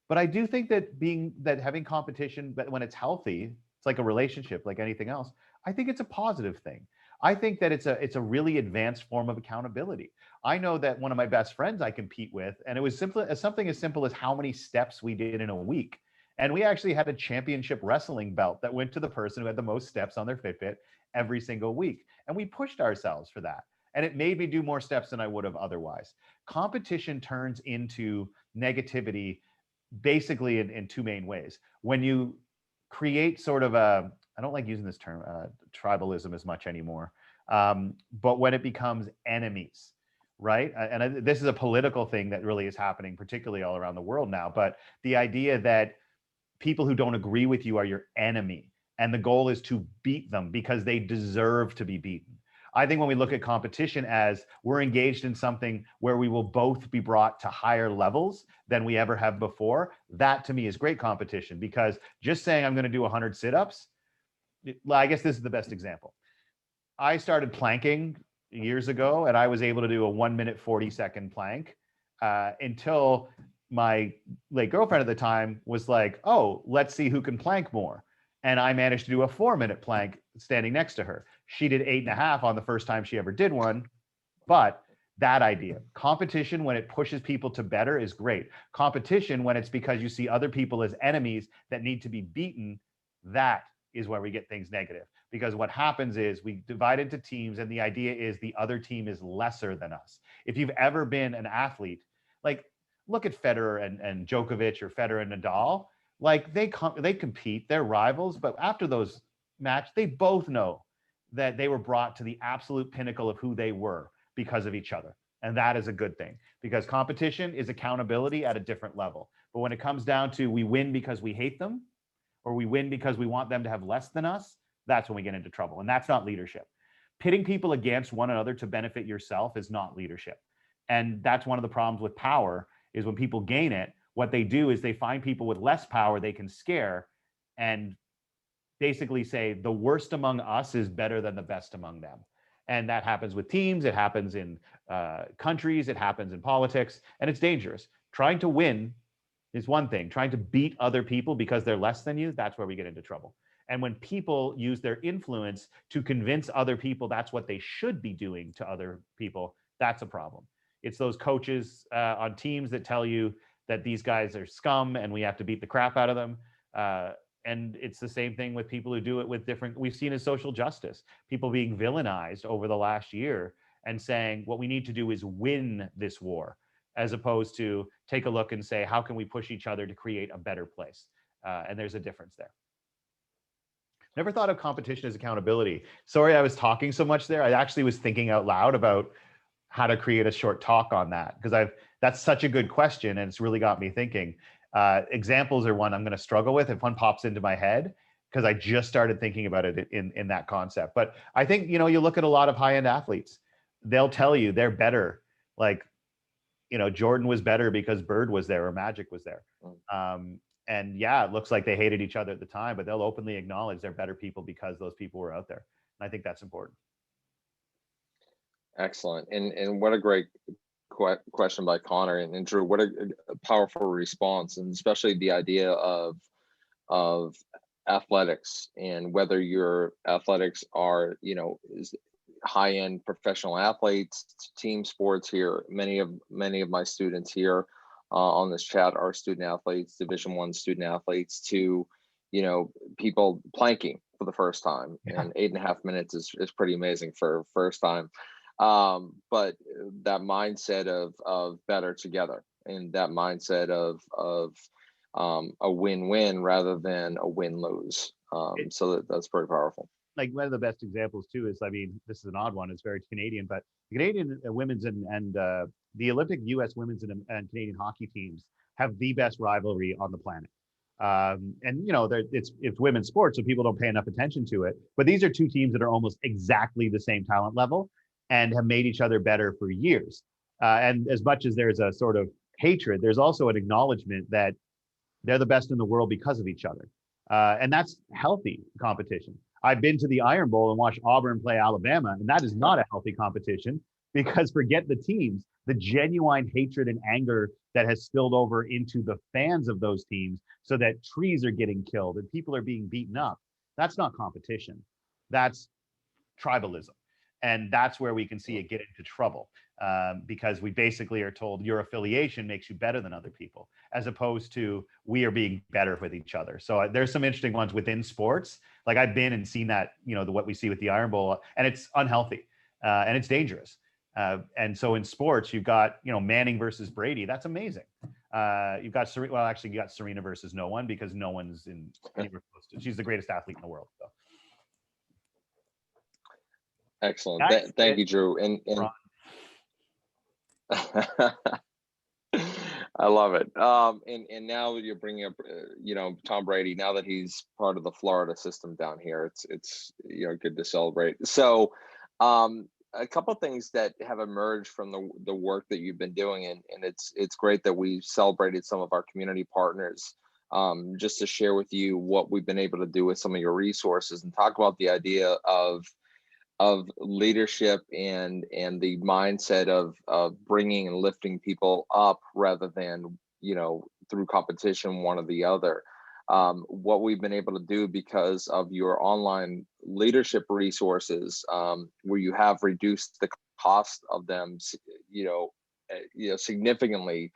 But I do think that having competition, but when it's healthy, it's like a relationship, like anything else. I think it's a positive thing. I think that it's a really advanced form of accountability. I know that one of my best friends I compete with, and it was something as simple as how many steps we did in a week. And we actually had a championship wrestling belt that went to the person who had the most steps on their Fitbit every single week. And we pushed ourselves for that. And it made me do more steps than I would have otherwise. Competition turns into negativity basically in two main ways. When you create sort of I don't like using this term, tribalism as much anymore, but when it becomes enemies, right? This is a political thing that really is happening, particularly all around the world now, but the idea that people who don't agree with you are your enemy, and the goal is to beat them because they deserve to be beaten. I think when we look at competition as we're engaged in something where we will both be brought to higher levels than we ever have before, that to me is great competition, because just saying I'm going to do 100 sit-ups, I guess this is the best example. I started planking years ago, and I was able to do a 1 minute 40-second plank until my late girlfriend at the time was like, oh, let's see who can plank more. And I managed to do a 4 minute plank standing next to her. She did 8.5 on the first time she ever did one. But that idea, competition, when it pushes people to better, is great. Competition, when it's because you see other people as enemies that need to be beaten, that is where we get things negative. Because what happens is we divide into teams, and the idea is the other team is lesser than us. If you've ever been an athlete, like look at Federer and Djokovic, or Federer and Nadal, like they compete, they're rivals, but after those match, they both know that they were brought to the absolute pinnacle of who they were because of each other. And that is a good thing, because competition is accountability at a different level. But when it comes down to we win because we hate them, or we win because we want them to have less than us, that's when we get into trouble. And that's not leadership. Pitting people against one another to benefit yourself is not leadership. And that's one of the problems with power, is when people gain it, what they do is they find people with less power they can scare and basically say the worst among us is better than the best among them. And that happens with teams, it happens in countries, it happens in politics, and it's dangerous. Trying to win is one thing. Trying to beat other people because they're less than you, that's where we get into trouble. And when people use their influence to convince other people that's what they should be doing to other people, that's a problem. It's those coaches on teams that tell you that these guys are scum and we have to beat the crap out of them. And it's the same thing with people who do it with different, we've seen in social justice, people being villainized over the last year and saying what we need to do is win this war. as opposed to take a look and say, how can we push each other to create a better place? And there's a difference there. Never thought of competition as accountability. Sorry, I was talking so much there. I actually was thinking out loud about how to create a short talk on that, because that's such a good question, and it's really got me thinking. Examples are one I'm going to struggle with if one pops into my head, because I just started thinking about it in that concept. But I think, you look at a lot of high-end athletes, they'll tell you they're better. Like, Jordan was better because Bird was there or Magic was there. And yeah, it looks like they hated each other at the time, but they'll openly acknowledge they're better people because those people were out there. And I think that's important. Excellent. And what a great question by Connor, and Drew, what a powerful response, and especially the idea of athletics, and whether your athletics are, is high-end professional athletes, team sports. Here, many of my students here on this chat are student athletes, Division I student athletes, to people planking for the first time. Yeah. And 8.5 minutes is pretty amazing for first time. But that mindset of better together, and that mindset of a win-win rather than a win-lose. So that's pretty powerful. Like, one of the best examples too is, this is an odd one, it's very Canadian, but the Canadian women's and the Olympic US women's and Canadian hockey teams have the best rivalry on the planet. And it's women's sports, so people don't pay enough attention to it. But these are two teams that are almost exactly the same talent level and have made each other better for years. And as much as there's a sort of hatred, there's also an acknowledgement that they're the best in the world because of each other. And that's healthy competition. I've been to the Iron Bowl and watched Auburn play Alabama, and that is not a healthy competition, because forget the teams, the genuine hatred and anger that has spilled over into the fans of those teams, so that trees are getting killed and people are being beaten up. That's not competition. That's tribalism. And that's where we can see it get into trouble, because we basically are told your affiliation makes you better than other people, as opposed to we are being better with each other. So there's some interesting ones within sports. Like, I've been and seen that, what we see with the Iron Bowl, and it's unhealthy and it's dangerous. And so in sports, you've got, Manning versus Brady. That's amazing. You've got you got Serena versus no one, because no one's in anywhere close to. She's the greatest athlete in the world. So. Excellent. Thank you, Drew. And I love it. And now you're bringing up, Tom Brady. Now that he's part of the Florida system down here, it's good to celebrate. So, a couple of things that have emerged from the work that you've been doing, and it's great that we celebrated some of our community partners. Just to share with you what we've been able to do with some of your resources, and talk about the idea of leadership and the mindset of bringing and lifting people up rather than through competition, one or the other. What we've been able to do because of your online leadership resources, where you have reduced the cost of them significantly.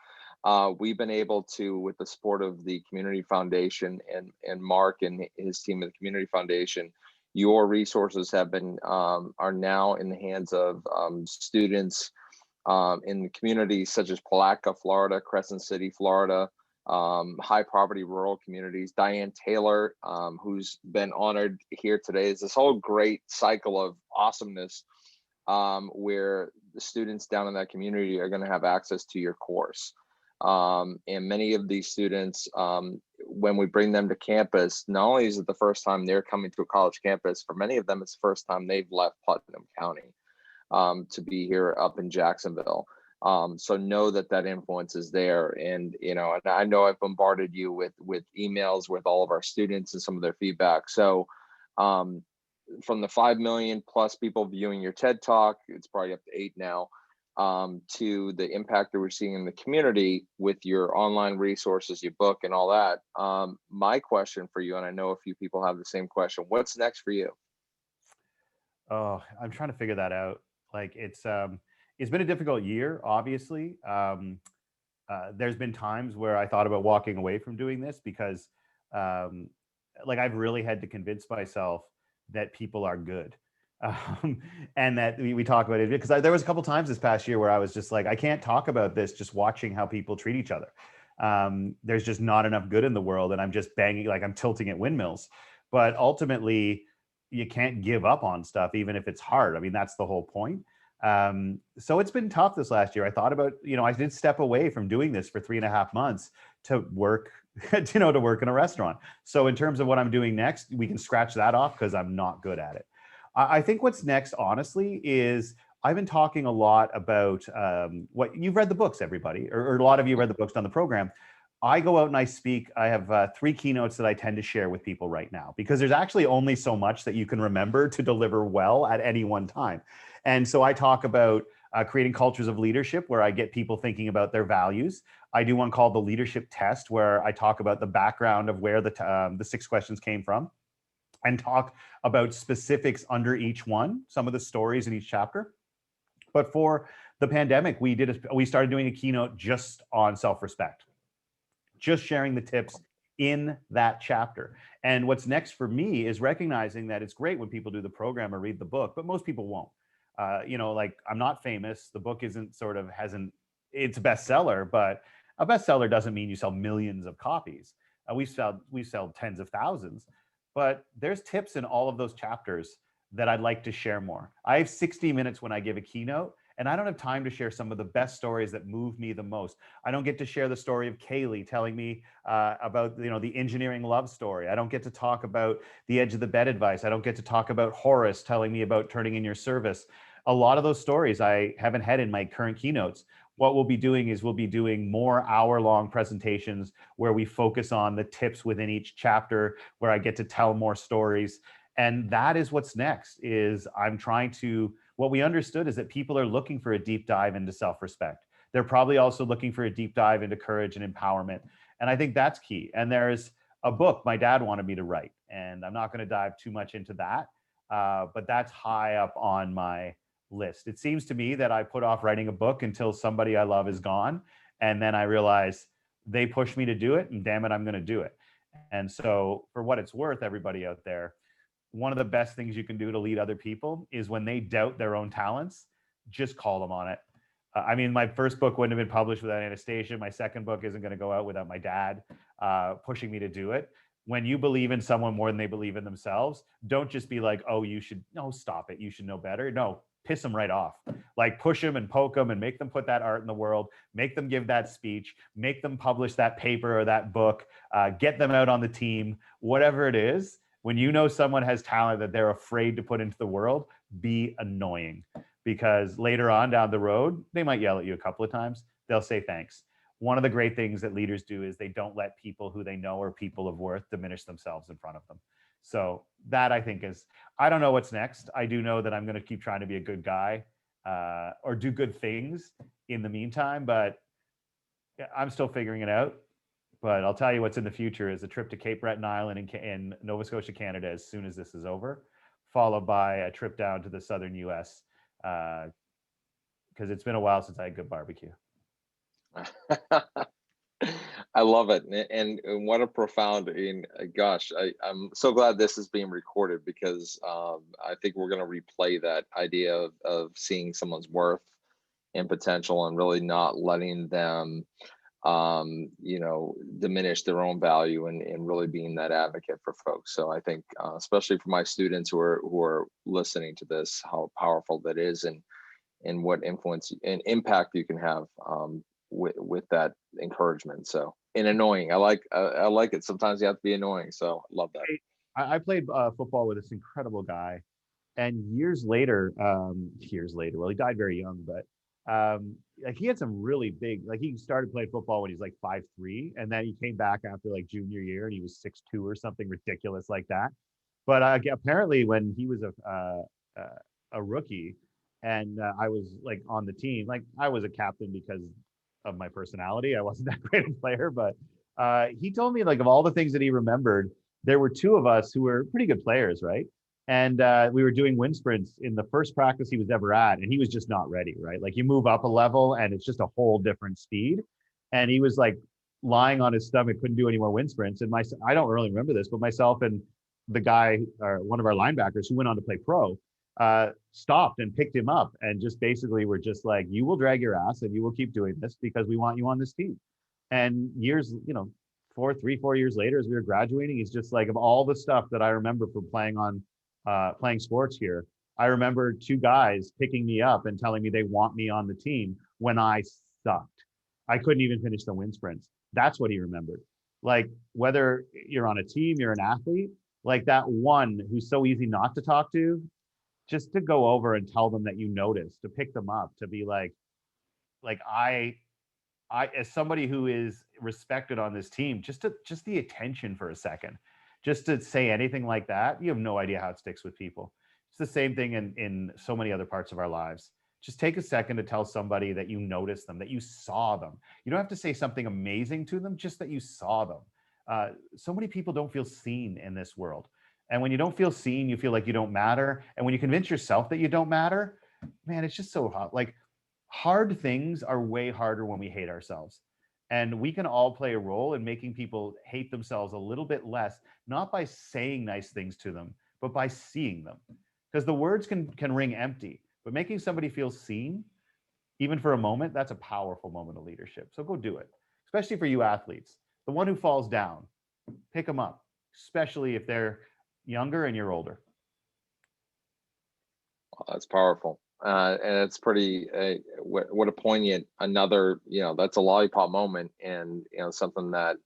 We've been able to, with the support of the Community Foundation and Mark and his team at the Community Foundation, your resources have been are now in the hands of students in communities such as Palatka, Florida, Crescent City, Florida, high poverty rural communities. Diane Taylor, who's been honored here today, is this whole great cycle of awesomeness, where the students down in that community are going to have access to your course. And many of these students, when we bring them to campus, not only is it the first time they're coming to a college campus, for many of them, it's the first time they've left Putnam County to be here up in Jacksonville. So know that influence is there. And, and I know I've bombarded you with emails with all of our students and some of their feedback. So from the 5 million plus people viewing your TED Talk, it's probably up to 8 now, to the impact that we're seeing in the community with your online resources, your book, and all that. My question for you, and I know a few people have the same question, what's next for you? Oh, I'm trying to figure that out. Like, it's been a difficult year, obviously. There's been times where I thought about walking away from doing this because I've really had to convince myself that people are good. um, and that we talk about it because there was a couple times this past year where I was just like, I can't talk about this just watching how people treat each other. There's just not enough good in the world, and I'm just banging, like I'm tilting at windmills. But ultimately, you can't give up on stuff, even if it's hard. I mean, that's the whole point. So it's been tough this last year. I thought about, I did step away from doing this for 3.5 months to work, to work in a restaurant. So in terms of what I'm doing next, we can scratch that off because I'm not good at it. I think what's next, honestly, is I've been talking a lot about what you've read the books, everybody, or a lot of you read the books on the program. I go out and I speak. I have 3 keynotes that I tend to share with people right now because there's actually only so much that you can remember to deliver well at any one time. And so I talk about creating cultures of leadership where I get people thinking about their values. I do one called the leadership test where I talk about the background of where the 6 questions came from and talk about specifics under each one, some of the stories in each chapter. But for the pandemic, we started doing a keynote just on self-respect, just sharing the tips in that chapter. And what's next for me is recognizing that it's great when people do the program or read the book, but most people won't. Like I'm not famous. The book it's a bestseller, but a bestseller doesn't mean you sell millions of copies. We sell tens of thousands, but there's tips in all of those chapters that I'd like to share more. I have 60 minutes when I give a keynote, and I don't have time to share some of the best stories that move me the most. I don't get to share the story of Kaylee telling me about the engineering love story. I don't get to talk about the edge of the bed advice. I don't get to talk about Horace telling me about turning in your service. A lot of those stories I haven't had in my current keynotes. What we'll be doing is we'll be doing more hour-long presentations where we focus on the tips within each chapter, where I get to tell more stories. And that is what's next. What we understood is that people are looking for a deep dive into self-respect. They're probably also looking for a deep dive into courage and empowerment. And I think that's key. And there's a book my dad wanted me to write, and I'm not going to dive too much into that, but that's high up on my list. It seems to me that I put off writing a book until somebody I love is gone. And then I realize they pushed me to do it, and damn it, I'm going to do it. And so for what it's worth, everybody out there, one of the best things you can do to lead other people is when they doubt their own talents, just call them on it. My first book wouldn't have been published without Anastasia. My second book isn't going to go out without my dad pushing me to do it. When you believe in someone more than they believe in themselves, don't just be like, oh, no, stop it. You should know better. No, piss them right off. Like push them and poke them and make them put that art in the world, make them give that speech, make them publish that paper or that book, get them out on the team, whatever it is. When you know someone has talent that they're afraid to put into the world, be annoying, because later on down the road, they might yell at you a couple of times. They'll say thanks. One of the great things that leaders do is they don't let people who they know are people of worth diminish themselves in front of them. So that, I think, I don't know what's next. I do know that I'm going to keep trying to be a good guy or do good things in the meantime, but I'm still figuring it out. But I'll tell you what's in the future is a trip to Cape Breton Island in Nova Scotia, Canada, as soon as this is over, followed by a trip down to the southern US, because it's been a while since I had good barbecue. I love it. And what a profound, gosh, I'm so glad this is being recorded, because I think we're going to replay that idea of seeing someone's worth and potential and really not letting them diminish their own value and really being that advocate for folks. So I think, especially for my students who are listening to this, how powerful that is and what influence and impact you can have with that encouragement. So, and annoying. I like it. Sometimes you have to be annoying. So love that. I played football with this incredible guy, and years later, well, he died very young, but like he had some really big, like he started playing football when he was like 5'3", and then he came back after like junior year and he was 6'2" or something ridiculous like that. But apparently when he was a rookie and I was like on the team, like I was a captain because of my personality. I wasn't that great a player, but he told me, like, of all the things that he remembered, there were 2 of us who were pretty good players, right? And we were doing wind sprints in the first practice he was ever at, and he was just not ready, right? Like you move up a level and it's just a whole different speed. And he was like lying on his stomach, couldn't do any more wind sprints. And I don't really remember this, but myself and the guy, or one of our linebackers who went on to play pro, stopped and picked him up and just basically were just like, you will drag your ass and you will keep doing this because we want you on this team. And years, 4 years later, as we were graduating, he's just like, of all the stuff that I remember from playing sports here, I remember two guys picking me up and telling me they want me on the team when I sucked. I couldn't even finish the wind sprints. That's what he remembered. Like, whether you're on a team, you're an athlete, like that one who's so easy not to talk to, just to go over and tell them that you noticed, to pick them up, to be like I, as somebody who is respected on this team, just the attention for a second, just to say anything like that, you have no idea how it sticks with people. It's the same thing in so many other parts of our lives. Just take a second to tell somebody that you noticed them, that you saw them. You don't have to say something amazing to them, just that you saw them. So many people don't feel seen in this world. And when you don't feel seen, you feel like you don't matter. And when you convince yourself that you don't matter, man, it's just so hot. Like, hard things are way harder when we hate ourselves. And we can all play a role in making people hate themselves a little bit less, not by saying nice things to them, but by seeing them. Because the words can ring empty, but making somebody feel seen, even for a moment, that's a powerful moment of leadership. So go do it, especially for you athletes. The one who falls down, pick them up, especially if they're younger and you're older. Well, that's powerful. And it's pretty, what a poignant, another, that's a lollipop moment, and, something that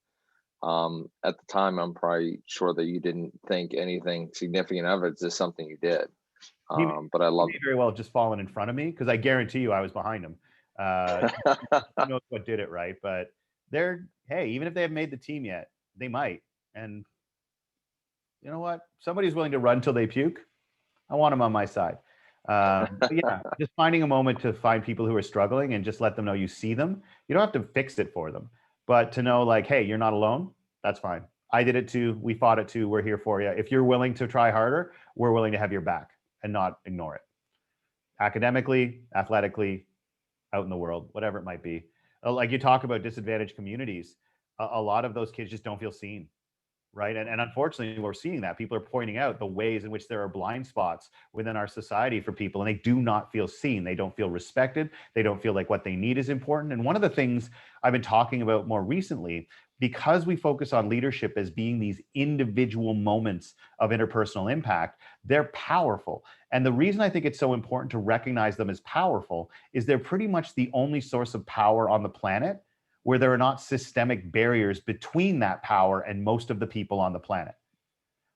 at the time, I'm probably sure that you didn't think anything significant of it. It's just something you did. But I He love may very well have just fallen in front of me, because I guarantee you I was behind him. Who knows what did it, right? But hey, even if they haven't made the team yet, they might. And you know what? Somebody's willing to run till they puke. I want them on my side. But yeah, just finding a moment to find people who are struggling and just let them know you see them. You don't have to fix it for them, but to know, like, hey, you're not alone. That's fine. I did it too. We fought it too. We're here for you. If you're willing to try harder, we're willing to have your back and not ignore it. Academically, athletically, out in the world, whatever it might be. Like you talk about disadvantaged communities, a lot of those kids just don't feel seen. Right. And unfortunately, we're seeing that people are pointing out the ways in which there are blind spots within our society for people, and they do not feel seen. They don't feel respected. They don't feel like what they need is important. And one of the things I've been talking about more recently, because we focus on leadership as being these individual moments of interpersonal impact, they're powerful. And the reason I think it's so important to recognize them as powerful is they're pretty much the only source of power on the planet where there are not systemic barriers between that power and most of the people on the planet.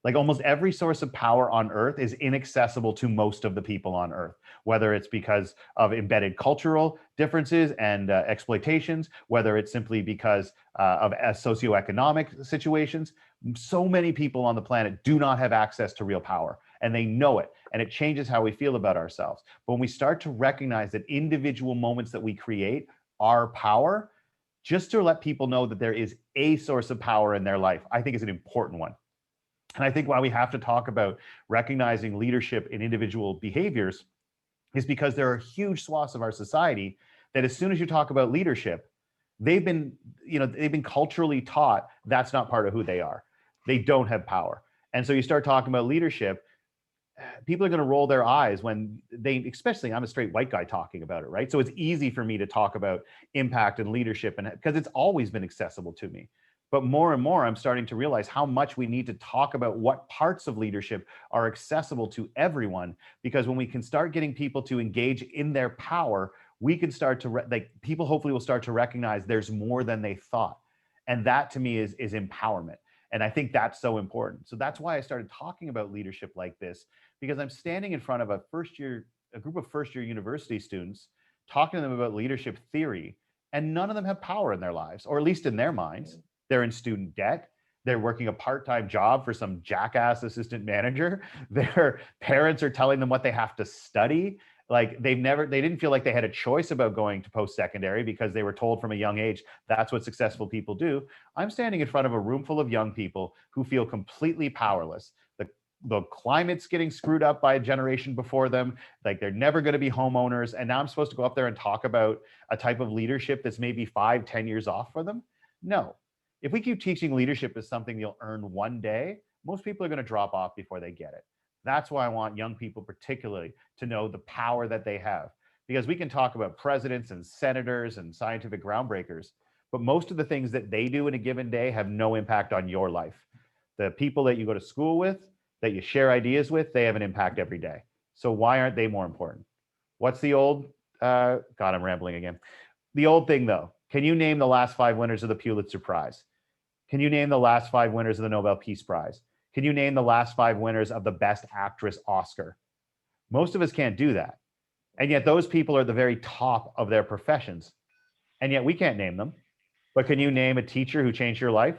Like, almost every source of power on Earth is inaccessible to most of the people on Earth, whether it's because of embedded cultural differences and exploitations, whether it's simply because of socioeconomic situations. So many people on the planet do not have access to real power, and they know it, and it changes how we feel about ourselves. But when we start to recognize that individual moments that we create are power, just to let people know that there is a source of power in their life, I think is an important one. And I think why we have to talk about recognizing leadership in individual behaviors is because there are huge swaths of our society that, as soon as you talk about leadership, they've been culturally taught that's not part of who they are. They don't have power. And so you start talking about leadership, people are going to roll their eyes when especially I'm a straight white guy talking about it, right? So it's easy for me to talk about impact and leadership, and because it's always been accessible to me. But more and more, I'm starting to realize how much we need to talk about what parts of leadership are accessible to everyone, because when we can start getting people to engage in their power, we can start to, people hopefully will start to recognize there's more than they thought. And that to me is empowerment. And I think that's so important. So that's why I started talking about leadership like this, because I'm standing in front of a group of first-year university students, talking to them about leadership theory, and none of them have power in their lives, or at least in their minds. They''re in student debt. They're working a part-time job for some jackass assistant manager. Their parents are telling them what they have to study. Like, they didn't feel like they had a choice about going to post-secondary because they were told from a young age that's what successful people do. I'm standing in front of a room full of young people who feel completely powerless. The climate's getting screwed up by a generation before them. Like, they're never going to be homeowners. And now I'm supposed to go up there and talk about a type of leadership that's maybe 5-10 years off for them? No. If we keep teaching leadership as something you'll earn one day, most people are going to drop off before they get it. That's why I want young people particularly to know the power that they have, because we can talk about presidents and senators and scientific groundbreakers, but most of the things that they do in a given day have no impact on your life. The people that you go to school with, that you share ideas with, they have an impact every day. So why aren't they more important? What's the old, God, I'm rambling again. The old thing though, can you name the last 5 winners of the Pulitzer Prize? Can you name the last 5 winners of the Nobel Peace Prize? Can you name the last 5 winners of the Best Actress Oscar? Most of us can't do that. And yet those people are at the very top of their professions. And yet we can't name them. But can you name a teacher who changed your life?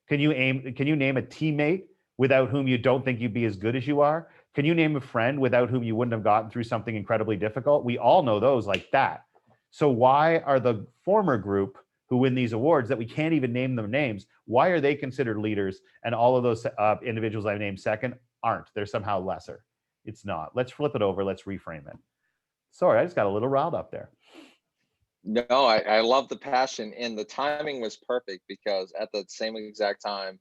Can you name a teammate without whom you don't think you'd be as good as you are? Can you name a friend without whom you wouldn't have gotten through something incredibly difficult? We all know those like that. So why are the former group who win these awards that we can't even name their names, why are they considered leaders and all of those individuals I named second aren't? They're somehow lesser. It's not. Let's flip it over. Let's reframe it. Sorry, I just got a little riled up there. No, I love the passion, and the timing was perfect because at the same exact time,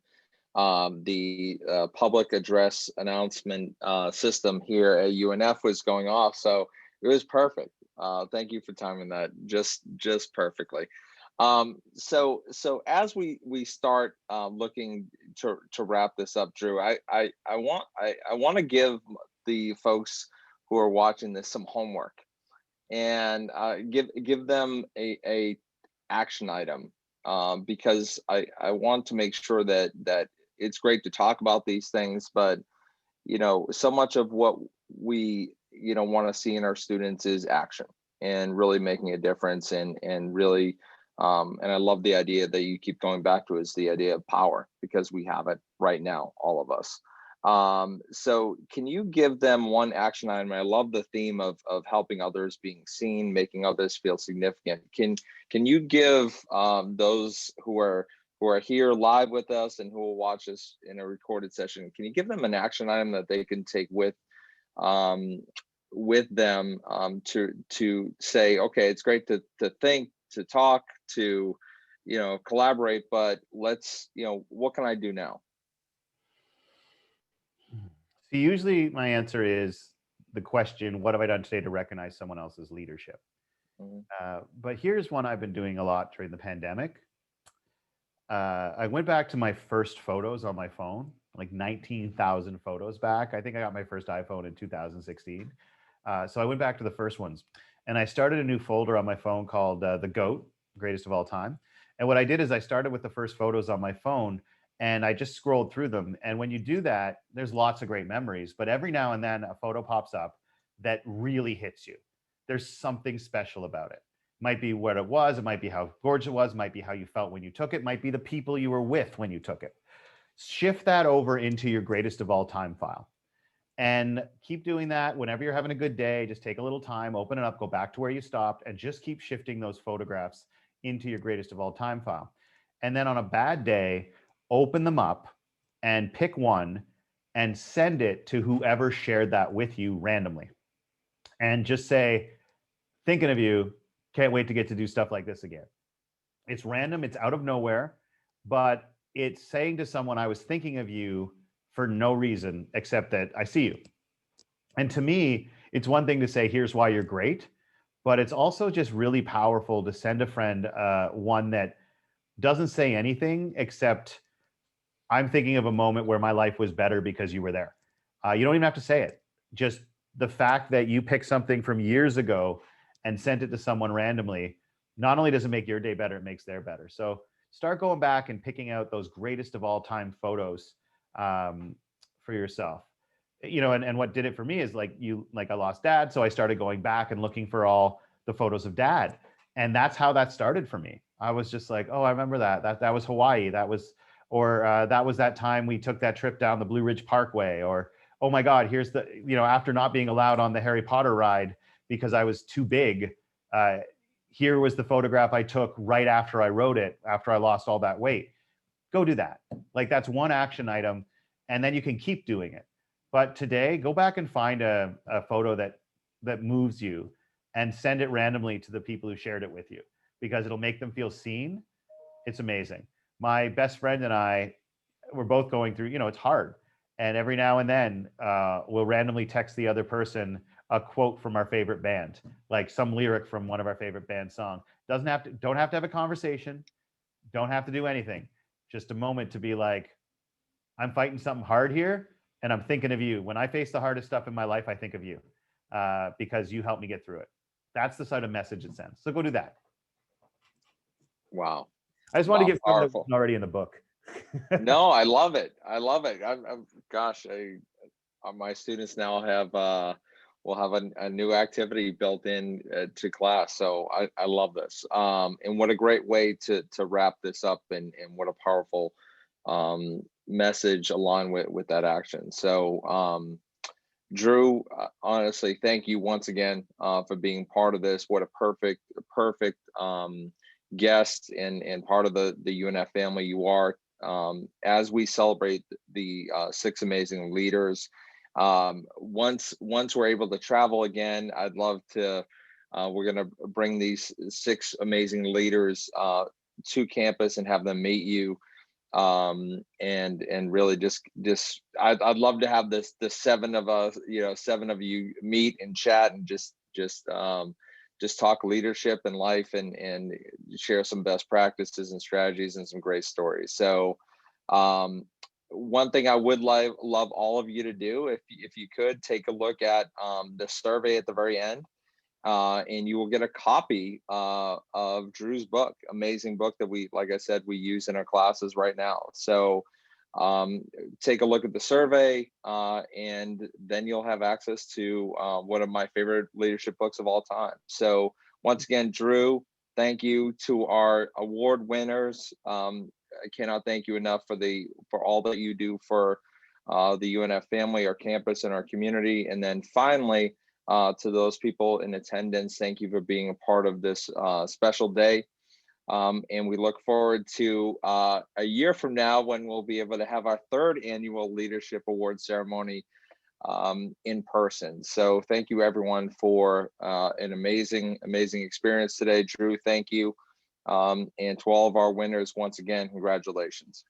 the public address announcement system here at UNF was going off. So it was perfect. Thank you for timing that just perfectly. So as we start looking to wrap this up, Drew, I want to give the folks who are watching this some homework, and give them a action item, because I want to make sure that it's great to talk about these things, but so much of what we want to see in our students is action and really making a difference, and really and I love the idea that you keep going back to, is the idea of power, because we have it right now, all of us. So can you give them one action item? I love the theme of helping others, being seen, making others feel significant. Can you give those who are here live with us and who will watch us in a recorded session, can you give them an action item that they can take with them, to say, okay, it's great to think, to talk, to collaborate, but let's what can I do now? So usually my answer is the question, what have I done today to recognize someone else's leadership? But here's one I've been doing a lot during the pandemic. I went back to my first photos on my phone, like 19,000 photos back. I think I got my first iPhone in 2016. So I went back to the first ones, and I started a new folder on my phone called The GOAT, Greatest of All Time. And what I did is I started with the first photos on my phone, and I just scrolled through them. And when you do that, there's lots of great memories, but every now and then a photo pops up that really hits you. There's something special about it. Might be what it was, it might be how gorgeous it was, might be how you felt when you took it, might be the people you were with when you took it. Shift that over into your greatest of all time file. And keep doing that whenever you're having a good day. Just take a little time, open it up, go back to where you stopped, and just keep shifting those photographs into your greatest of all time file. And then on a bad day, open them up and pick one and send it to whoever shared that with you randomly. And just say, thinking of you, can't wait to get to do stuff like this again. It's random, it's out of nowhere, but it's saying to someone, I was thinking of you for no reason except that I see you. And to me, it's one thing to say, here's why you're great, but it's also just really powerful to send a friend one that doesn't say anything except, I'm thinking of a moment where my life was better because you were there. You don't even have to say it. Just the fact that you picked something from years ago and sent it to someone randomly, not only does it make your day better, it makes their better. So start going back and picking out those greatest of all time photos for yourself. And what did it for me is like I lost dad. So I started going back and looking for all the photos of dad. And that's how that started for me. I was just like, oh, I remember that was Hawaii. That was that time we took that trip down the Blue Ridge Parkway, or, oh my God, here's the, after not being allowed on the Harry Potter ride because I was too big, here was the photograph I took right after I wrote it, after I lost all that weight. Go do that. Like, that's one action item, and then you can keep doing it. But today, go back and find a photo that moves you and send it randomly to the people who shared it with you, because it'll make them feel seen. It's amazing. My best friend and I were both going through, it's hard. And every now and then, we'll randomly text the other person a quote from our favorite band, like some lyric from one of our favorite band song. Don't have to have a conversation. Don't have to do anything. Just a moment to be like, I'm fighting something hard here, and I'm thinking of you. When I face the hardest stuff in my life, I think of you, because you helped me get through it. That's the sort of message it sends. So go do that. Wow. I just want to give something that Powerful. was already in the book. No, I love it. I love it. Gosh, my students now have will have a new activity built in to class. So I love this. And what a great way to wrap this up, and what a powerful message along with that action. So Drew, honestly, thank you once again for being part of this. What a perfect guest and part of the UNF family you are. As we celebrate the 6 amazing leaders, once we're able to travel again, I'd love to. We're going to bring these 6 amazing leaders to campus and have them meet you, and really just I'd love to have the 7 of us, 7 of you meet and chat and just talk leadership and life, and share some best practices and strategies and some great stories. So one thing I would love all of you to do, if you could, take a look at the survey at the very end, and you will get a copy of Drew's book, amazing book that like I said, we use in our classes right now. So take a look at the survey, and then you'll have access to one of my favorite leadership books of all time. So once again, Drew, thank you to our award winners. I cannot thank you enough for all that you do for the UNF family, our campus, and our community. And then finally, to those people in attendance, thank you for being a part of this special day. And we look forward to a year from now, when we'll be able to have our 3rd annual Leadership Award ceremony in person. So thank you, everyone, for an amazing experience today. Drew, thank you. And to all of our winners, once again, congratulations.